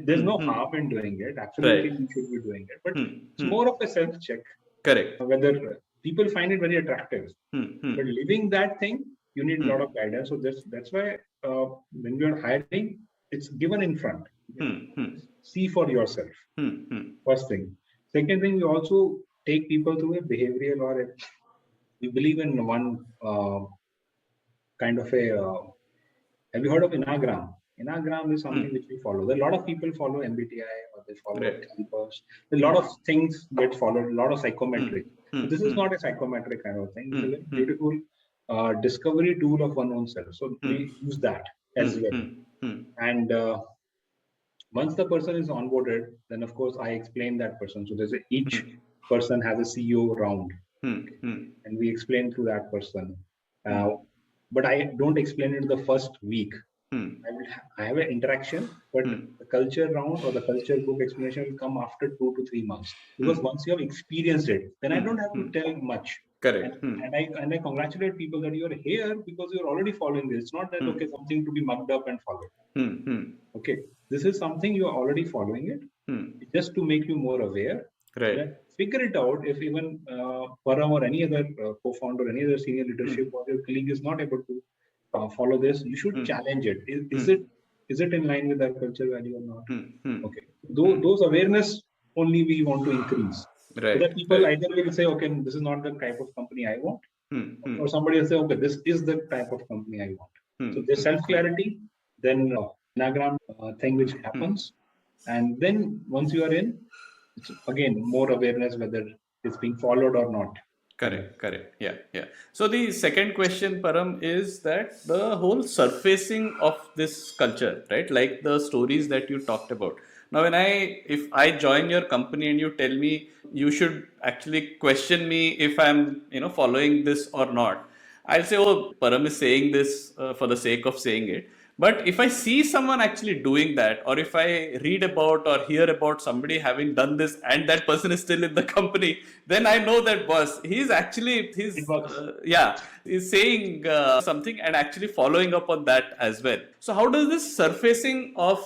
There's no harm in doing it. Absolutely, Right. you should be doing it. But it's more of a self check Correct. whether people find it very attractive. But living that thing, you need a lot of guidance. So that's why when you're hiring, it's given in front. See for yourself. First thing. Second thing, we also take people through a behavioral we believe in one kind of a. Have you heard of Enneagram? Enneagram is something which we follow. There are a lot of people follow MBTI or they follow Right. Calipers. A lot of things get followed, a lot of psychometric. But this is not a psychometric kind of thing. It's a very beautiful discovery tool of one own self. So we use that as well. And once the person is onboarded, then of course I explain that person. So each person has a CEO round, and we explain through that person. But I don't explain it the first week. I have an interaction, but the culture round or the culture book explanation will come after 2 to 3 months. Because once you have experienced it, then I don't have to tell much. Correct. And I congratulate people that you're here because you're already following this. It's not that okay, something to be mugged up and followed. Okay, this is something you are already following it, just to make you more aware. Right. Then figure it out. If even Param or any other co-founder, any other senior leadership or your colleague is not able to follow this, you should challenge it. Is it in line with our culture value or not? Okay, those awareness only we want to increase. Right. So that people either will say, okay, this is not the type of company I want, or somebody will say, okay, this is the type of company I want. So there's self-clarity, then Enneagram thing which happens, and then once you are in, it's again more awareness whether it's being followed or not. Correct. Yeah. So the second question, Param, is that the whole surfacing of this culture, right? Like the stories that you talked about. Now, if I join your company and you tell me you should actually question me if I'm, following this or not, I'll say, oh, Param is saying this for the sake of saying it. But if I see someone actually doing that, or if I read about or hear about somebody having done this and that person is still in the company, then I know that boss, he's saying something and actually following up on that as well. So how does this surfacing of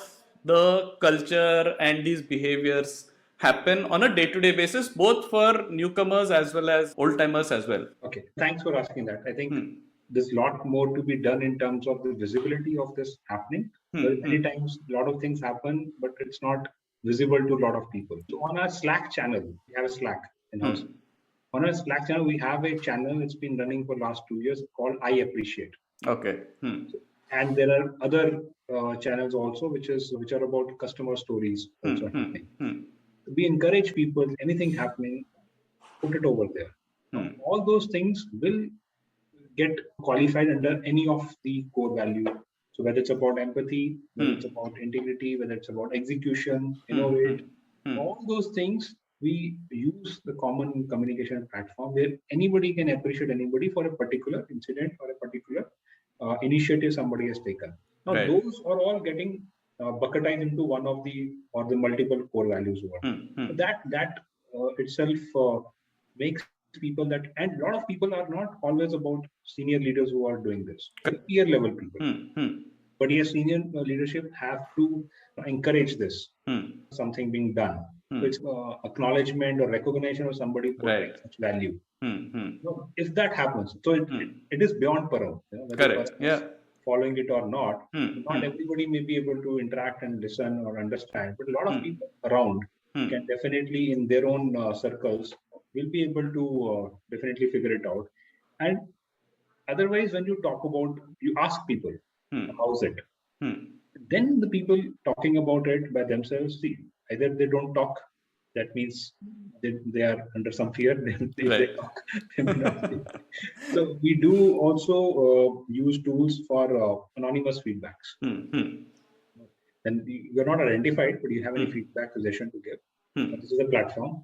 the culture and these behaviors happen on a day-to-day basis, both for newcomers as well as old-timers as well? Okay, thanks for asking that. I think there's a lot more to be done in terms of the visibility of this happening. Many times, a lot of things happen, but it's not visible to a lot of people. So on our Slack channel, we have a Slack in-house. On our Slack channel, we have a channel that's been running for last 2 years called I Appreciate. Okay. And there are other channels also, which are about customer stories also happening. We encourage people, anything happening, put it over there. Now, all those things will get qualified under any of the core values. So whether it's about empathy, whether it's about integrity, whether it's about execution, innovate, all those things, we use the common communication platform where anybody can appreciate anybody for a particular incident or a particular initiative somebody has taken. Now, those are all getting bucketized into one of the multiple core values. That itself makes people that, and a lot of people are not always about senior leaders who are doing this, peer level people. But yes, senior leadership have to encourage this, something being done. So it's acknowledgement or recognition of somebody providing such value. So if that happens, so it is beyond Param. Whether following it or not, not everybody may be able to interact and listen or understand, but a lot of people around can definitely, in their own circles, will be able to definitely figure it out. And otherwise, when you talk about, you ask people, how's it? Then the people talking about it by themselves, see, either they don't talk, that means they are under some fear. They talk, they may not speak. So we do also use tools for anonymous feedbacks. Then you're not identified, but you have any feedback suggestion to give. This is a platform.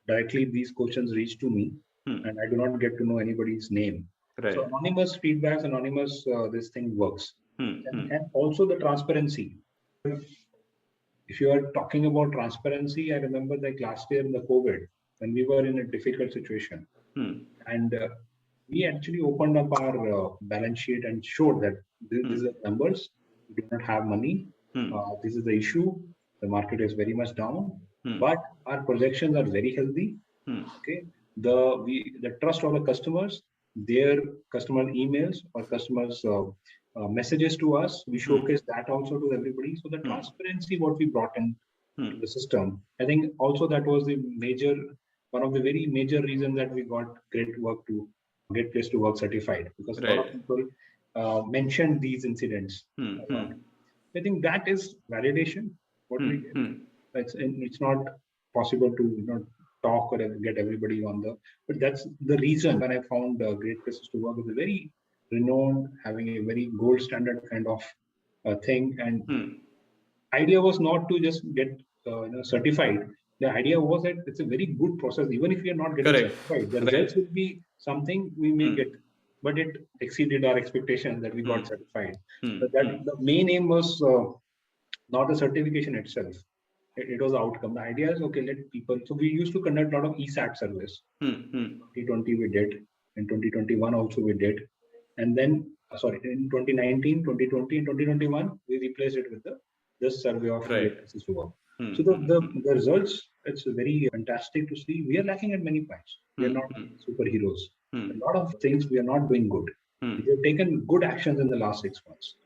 Directly, these questions reach to me, and I do not get to know anybody's name. So anonymous feedbacks, this thing works. And also the transparency. If you are talking about transparency, I remember like last year in the COVID, when we were in a difficult situation, and we actually opened up our balance sheet and showed that these are numbers. We do not have money. This is the issue. The market is very much down, but our projections are very healthy. Okay, the trust of the customers, their customer emails or customers messages to us. We showcase that also to everybody. So the transparency what we brought in to the system, I think also that was the major, one of the very major reasons that we got Great Place to Work certified, because a lot of Right. people mentioned these incidents a lot. I think that is validation what we get. It's not possible to talk or get everybody on the, but that's the reason when I found Great Places to Work is a very renowned, having a very gold standard kind of thing. And idea was not to just get certified. The idea was that it's a very good process. Even if we are not getting Correct. certified, the results will be something we may get. But it exceeded our expectations that we got certified. But that the main aim was not the certification itself. It was the outcome. The idea is, okay, let people. So we used to conduct a lot of ESAT service. 2020 we did, in 2021 also we did, and then in 2019, 2020, and 2021 we replaced it with this survey of Great Places to Work. So the results, it's very fantastic to see. We are lacking at many points. We are not superheroes. A lot of things we are not doing good. We have taken good actions in the last 6 months,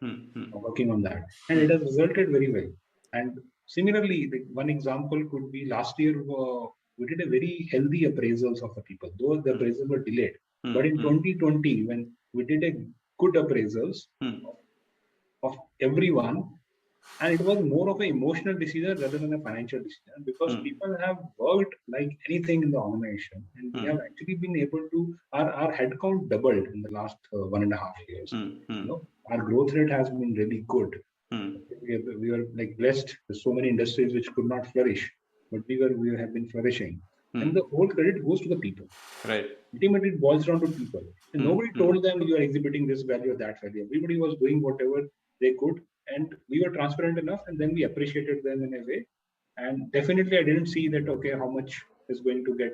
working on that, and it has resulted very well. And similarly, one example could be last year we did a very healthy appraisals of the people, though the appraisals were delayed. But in 2020, when we did a good appraisals of everyone, and it was more of an emotional decision rather than a financial decision, because people have worked like anything in the organization, and we have actually been able to, our headcount doubled in the last 1.5 years. Our growth rate has been really good. We were like blessed with so many industries which could not flourish, but we have been flourishing. And the whole credit goes to the people. Right. Ultimately, it boils down to people. And nobody told them you are exhibiting this value or that value. Everybody was doing whatever they could, and we were transparent enough, and then we appreciated them in a way. And definitely, I didn't see that, okay, how much is going to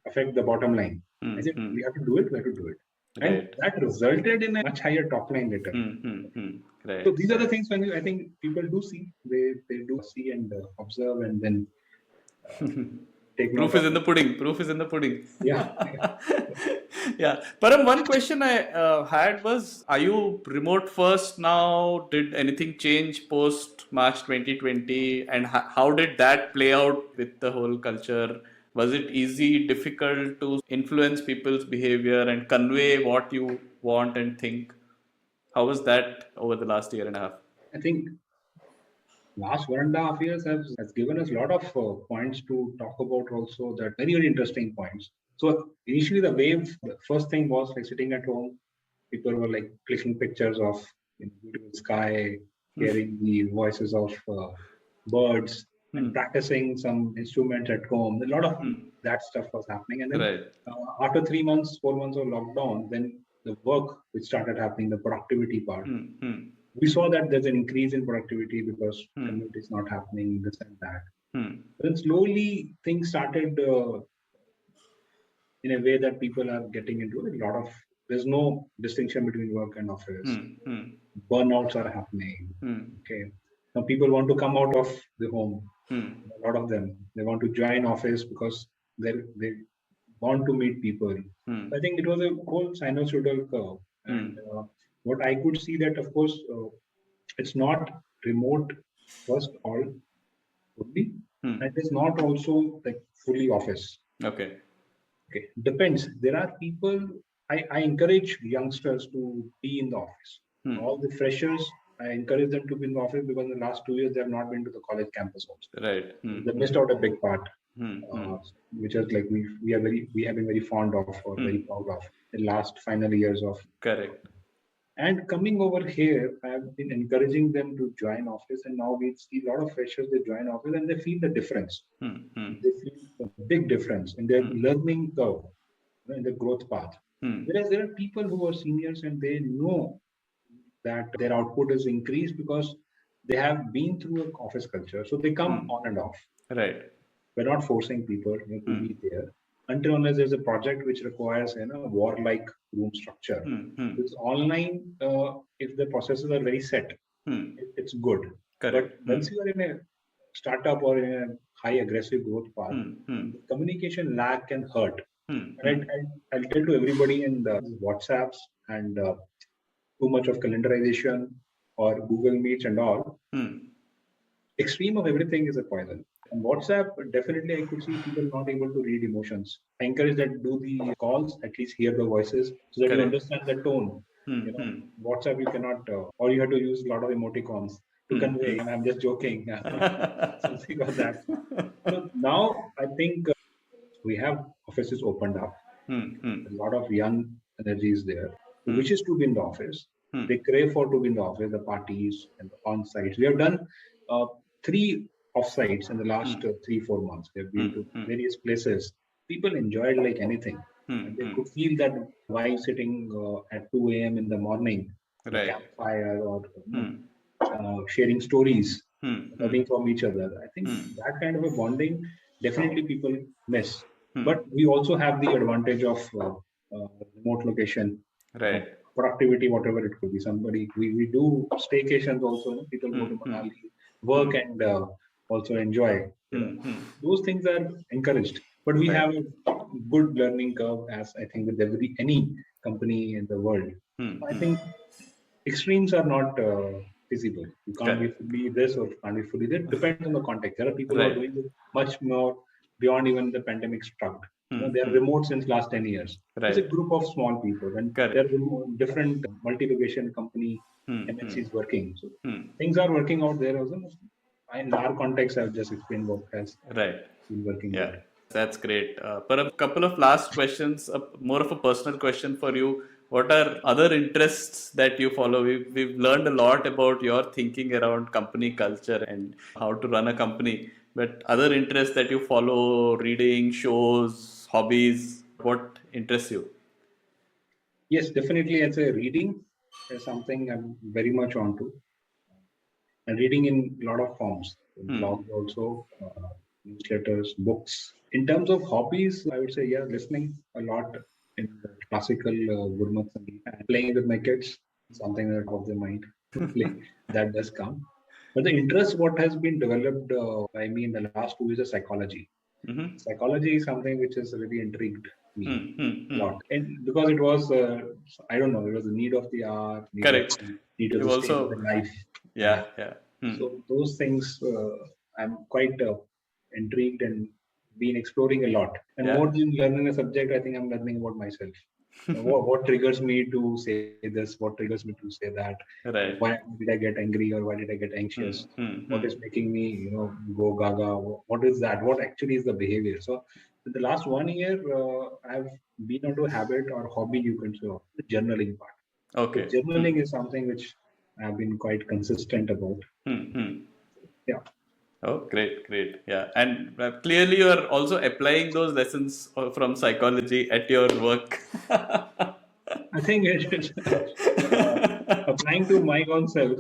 affect the bottom line. I said, we have to do it, we have to do it. And that resulted in a much higher top line later. Right. So these are the things when I think people do see, they do see and observe, and then take proof is in the pudding. Proof is in the pudding. Yeah. Yeah. Param, one question I had was, are you remote first now? Did anything change post March 2020? And how did that play out with the whole culture? Was it easy, difficult to influence people's behavior and convey what you want and think? How was that over the last year and a half? I think last 1.5 years has given us a lot of points to talk about also, that very, very interesting points. So initially the first thing was like sitting at home, people were like clicking pictures of beautiful sky, hearing the voices of birds, and practicing some instruments at home. A lot of that stuff was happening. And then after 3 months, 4 months of lockdown, then the work which started happening, the productivity part. We saw that there's an increase in productivity because commute is not happening, this and that. Then slowly things started in a way that people are getting into a lot of, there's no distinction between work and office. Burnouts are happening. Okay. Now people want to come out of the home. A lot of them, they want to join office because they want to meet people. I think it was a whole sinusoidal curve. And what I could see that, of course, it's not remote first all only, and it's not also like fully office. Okay. Depends. There are people, I encourage youngsters to be in the office. All the freshers, I encourage them to be in the office, because in the last 2 years they have not been to the college campus also. Right. They missed out a big part, which is like we have been very fond of, or very proud of, the last final years of. Correct. And coming over here, I have been encouraging them to join office, and now we see a lot of freshers, they join office and they feel the difference. They feel a big difference in their learning curve, in the growth path. Whereas there are people who are seniors and they know that their output is increased because they have been through an office culture. So they come on and off. Right. We're not forcing people to be there until unless there's a project which requires war-like room structure. It's online. If the processes are very set, it's good. Correct. But once you are in a startup or in a high aggressive growth path, the communication lag can hurt. And I'll tell to everybody in the WhatsApps and too much of calendarization or Google Meets and all. Extreme of everything is a poison. And WhatsApp, definitely I could see people not able to read emotions. I encourage that do the calls, at least hear the voices so that you Correct. understand the tone. WhatsApp you cannot, or you have to use a lot of emoticons to convey. I'm just joking, something like that. So now I think we have offices opened up. A lot of young energy is there who wishes to be in the office. They crave for to be in the office, the parties and the on-sites. We have done three off-sites in the last 3-4 months. We have been to various places. People enjoyed like anything. And they could feel that vibe sitting at 2 a.m. in the morning, the Right. campfire or sharing stories, learning from each other. I think that kind of a bonding definitely people miss. But we also have the advantage of remote location, uh, Right. productivity, whatever it could be. We do staycations also. People go to Manali, work and also enjoy. Those things are encouraged. But we Right. have a good learning curve, as I think with any company in the world. I think extremes are not feasible. You can't be Correct. fully this or can't be fully that. Depends on the context. There are people who are Right. doing it much more beyond even the pandemic struck. They are remote since last 10 years. It's a Right. group of small people and Correct. they're different multi-location company MNCs working. So things are working out there also. In our context, I've just explained what has Right. been working Yeah. good. That's great. For a couple of last questions, more of a personal question for you. What are other interests that you follow? We've learned a lot about your thinking around company culture and how to run a company. But other interests that you follow, reading, shows, hobbies, what interests you? Yes, definitely. I'd say reading is something I'm very much onto. And reading in a lot of forms, blogs also, newsletters, books. In terms of hobbies, I would say, yeah, listening a lot in the classical Gurmat Sangeet and playing with my kids, something that of the mind. Hopefully that does come. But the interest, what has been developed by me in the last 2 years is psychology. Psychology is something which has really intrigued me a lot. And because it was, I don't know, it was the need of the hour, Correct. need of You the stage of the also, life. yeah, yeah. So those things I'm quite intrigued and been exploring a lot. And Yeah. more than learning a subject, I think I'm learning about myself. What triggers me to say this? What triggers me to say that? Right. Why did I get angry or why did I get anxious? What is making me, go gaga? What is that? What actually is the behavior? So in the last 1 year, I've been onto a habit or hobby, you can say, of the journaling part. So Okay. journaling is something which I've been quite consistent about. Yeah. Oh, great, great. Yeah. And clearly you are also applying those lessons from psychology at your work. I think it is applying to my own self.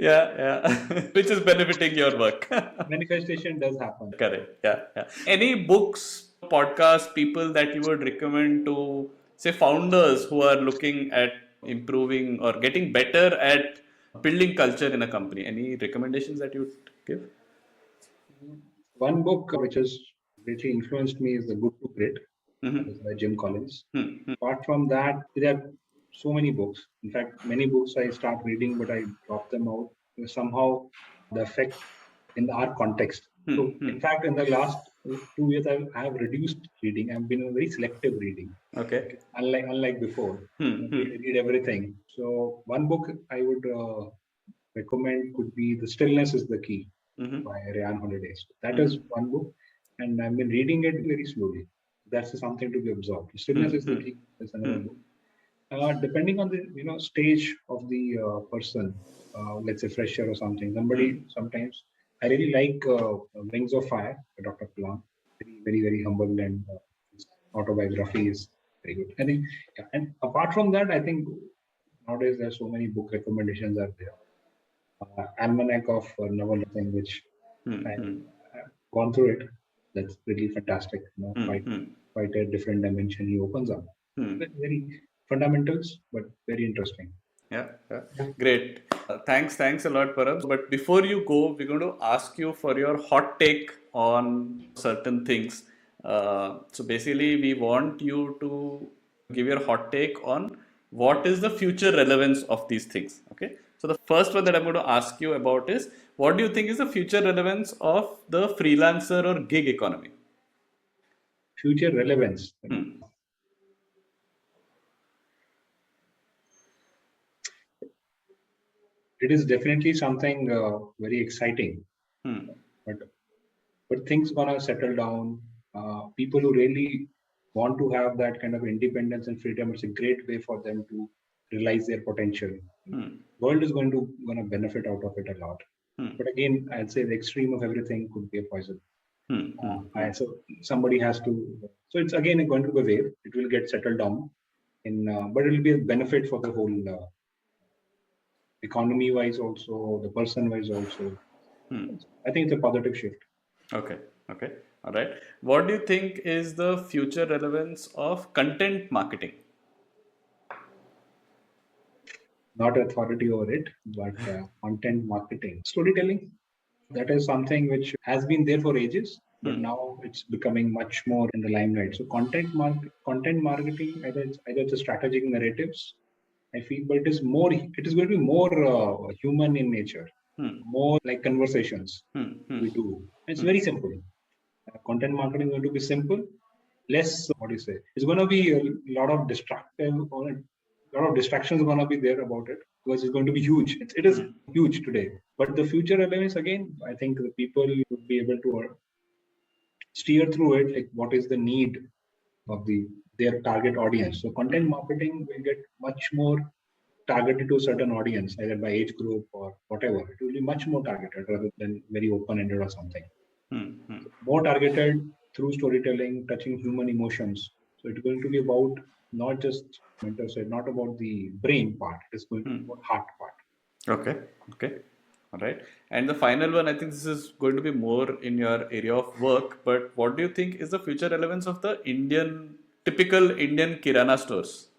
Yeah, yeah. Which is benefiting your work. Manifestation does happen. Correct. Yeah, yeah. Any books, podcasts, people that you would recommend to, say, founders who are looking at improving or getting better at building culture in a company? Any recommendations that you would give? One book which has really influenced me is The Good to Great. That is Mm-hmm. by Jim Collins. Hmm. Apart from that, there are so many books. In fact, many books I start reading, but I drop them out. Somehow, the effect in our context. So, in fact, in the last 2 years, I have reduced reading. I've been very selective reading. Okay. Okay. Unlike before, Hmm. read everything. So, one book I would recommend could be The Stillness is the Key by Ryan Holiday. So that is one book, and I've been reading it very slowly. That's something to be absorbed. Stillness is the Key is another book. Depending on the stage of the person, let's say fresher or something. Sometimes I really like Wings of Fire by Dr. Kalam. Very humble and his autobiography is very good. I think, yeah. And apart from that, I think nowadays there are so many book recommendations are there. Almanac of Novel, which I've gone through it. That's really fantastic. Quite a different dimension he opens up. Very fundamentals, but very interesting. Yeah, yeah. Great. Thanks a lot, Param. But before you go, we're going to ask you for your hot take on certain things. So basically, we want you to give your hot take on what is the future relevance of these things? Okay. So the first one that I'm going to ask you about is, what do you think is the future relevance of the freelancer or gig economy? Future relevance. It is definitely something very exciting, but things gonna settle down. People who really want to have that kind of independence and freedom, it's a great way for them to realize their potential. World is gonna benefit out of it a lot. But again, I'd say the extreme of everything could be a poison. So somebody has to. So it's again going to be a wave. It will get settled down, but it will be a benefit for the whole economy wise also, the person wise also. I think it's a positive shift. Okay. Okay. All right. What do you think is the future relevance of content marketing? Not authority over it, but content marketing, storytelling. That is something which has been there for ages, but now it's becoming much more in the limelight. So content marketing, either it's a strategic narratives, I feel, but it is going to be more human in nature, more like conversations we do. It's very simple. Content marketing is going to be simple, less, what do you say? It's going to be a lot of distractions are going to be there about it because it's going to be huge. It is huge today. But the future relevance, again, I think the people would be able to steer through it, like what is the need of their target audience. So content marketing will get much more targeted to a certain audience, either by age group or whatever. It will be much more targeted rather than very open-ended or something. More targeted through storytelling, touching human emotions. So it's going to be about not just mentor said, not about the brain part. It's going to be about heart part. Okay. Okay. All right. And the final one, I think this is going to be more in your area of work, but what do you think is the future relevance of the typical Indian Kirana stores?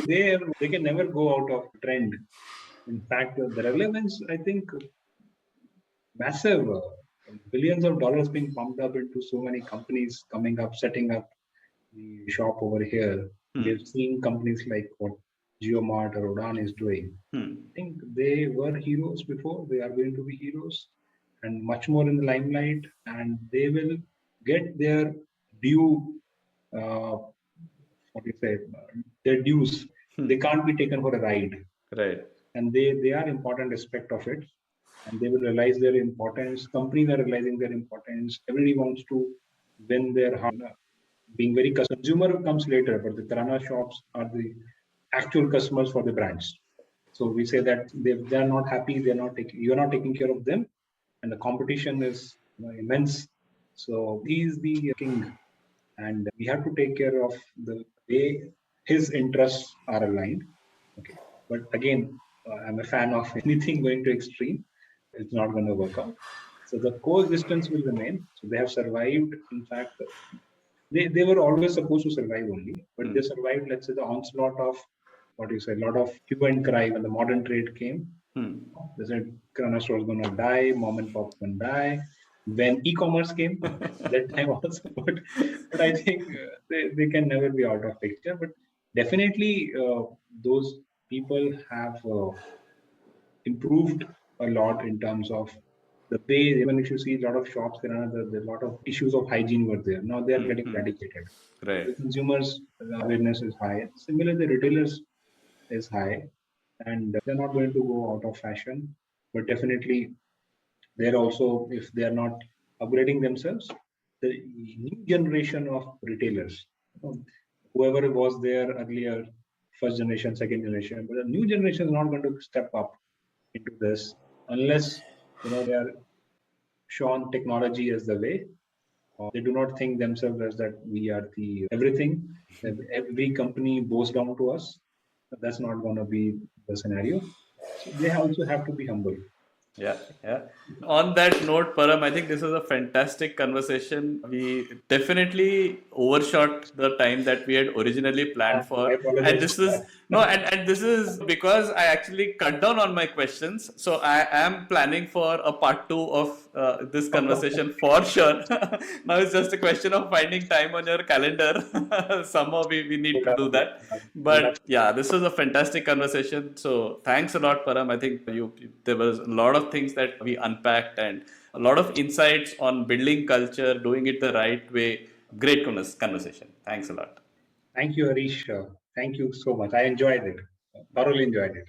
They can never go out of trend. In fact, the relevance, I think, massive. Billions of dollars being pumped up into so many companies coming up, setting up the shop over here. We've seen companies like what GeoMart or Udan is doing. I think they were heroes before. They are going to be heroes and much more in the limelight. And they will get their due, what do you say, their dues. They can't be taken for a ride. Right. And they are important aspect of it. And they will realize their importance. Companies are realizing their importance. Everybody wants to win their heart. Being very consumer comes later, but the Kirana shops are the actual customers for the brands. So we say that they are not happy, you are not taking care of them, and the competition is immense. So he is the king, and we have to take care of the way his interests are aligned. Okay, but again, I'm a fan of anything going to extreme. It's not going to work out. So the coexistence will remain. So they have survived. In fact, they were always supposed to survive only, but they survived, let's say, the onslaught of what you say, a lot of hue and cry when the modern trade came. They said Kirana store is going to die, mom and pop going to die. When e-commerce came, that time also. But I think they can never be out of picture. But definitely, those people have improved a lot in terms of the way, even if you see a lot of shops, there are a lot of issues of hygiene were there. Now they are getting eradicated. Right. The consumers' awareness is high. Similarly, the retailers is high, and they're not going to go out of fashion. But definitely, they're also, if they are not upgrading themselves, the new generation of retailers, whoever was there earlier, first generation, second generation, but the new generation is not going to step up into this unless they are shown technology as the way. They do not think themselves as that we are the everything. Every company bows down to us. That's not going to be the scenario. So they also have to be humble. Yeah, yeah. On that note, Param, I think this was a fantastic conversation. We definitely overshot the time that we had originally planned I for. And apologize this for is that. no, and this is because I actually cut down on my questions. So I am planning for a part two of this conversation for sure. Now it's just a question of finding time on your calendar. Somehow we need to do that. But yeah, this was a fantastic conversation. So thanks a lot, Param. I think there was a lot of things that we unpacked and a lot of insights on building culture, doing it the right way. Great conversation. Thanks a lot. Thank you, Harish. Thank you so much. I enjoyed it. Thoroughly enjoyed it.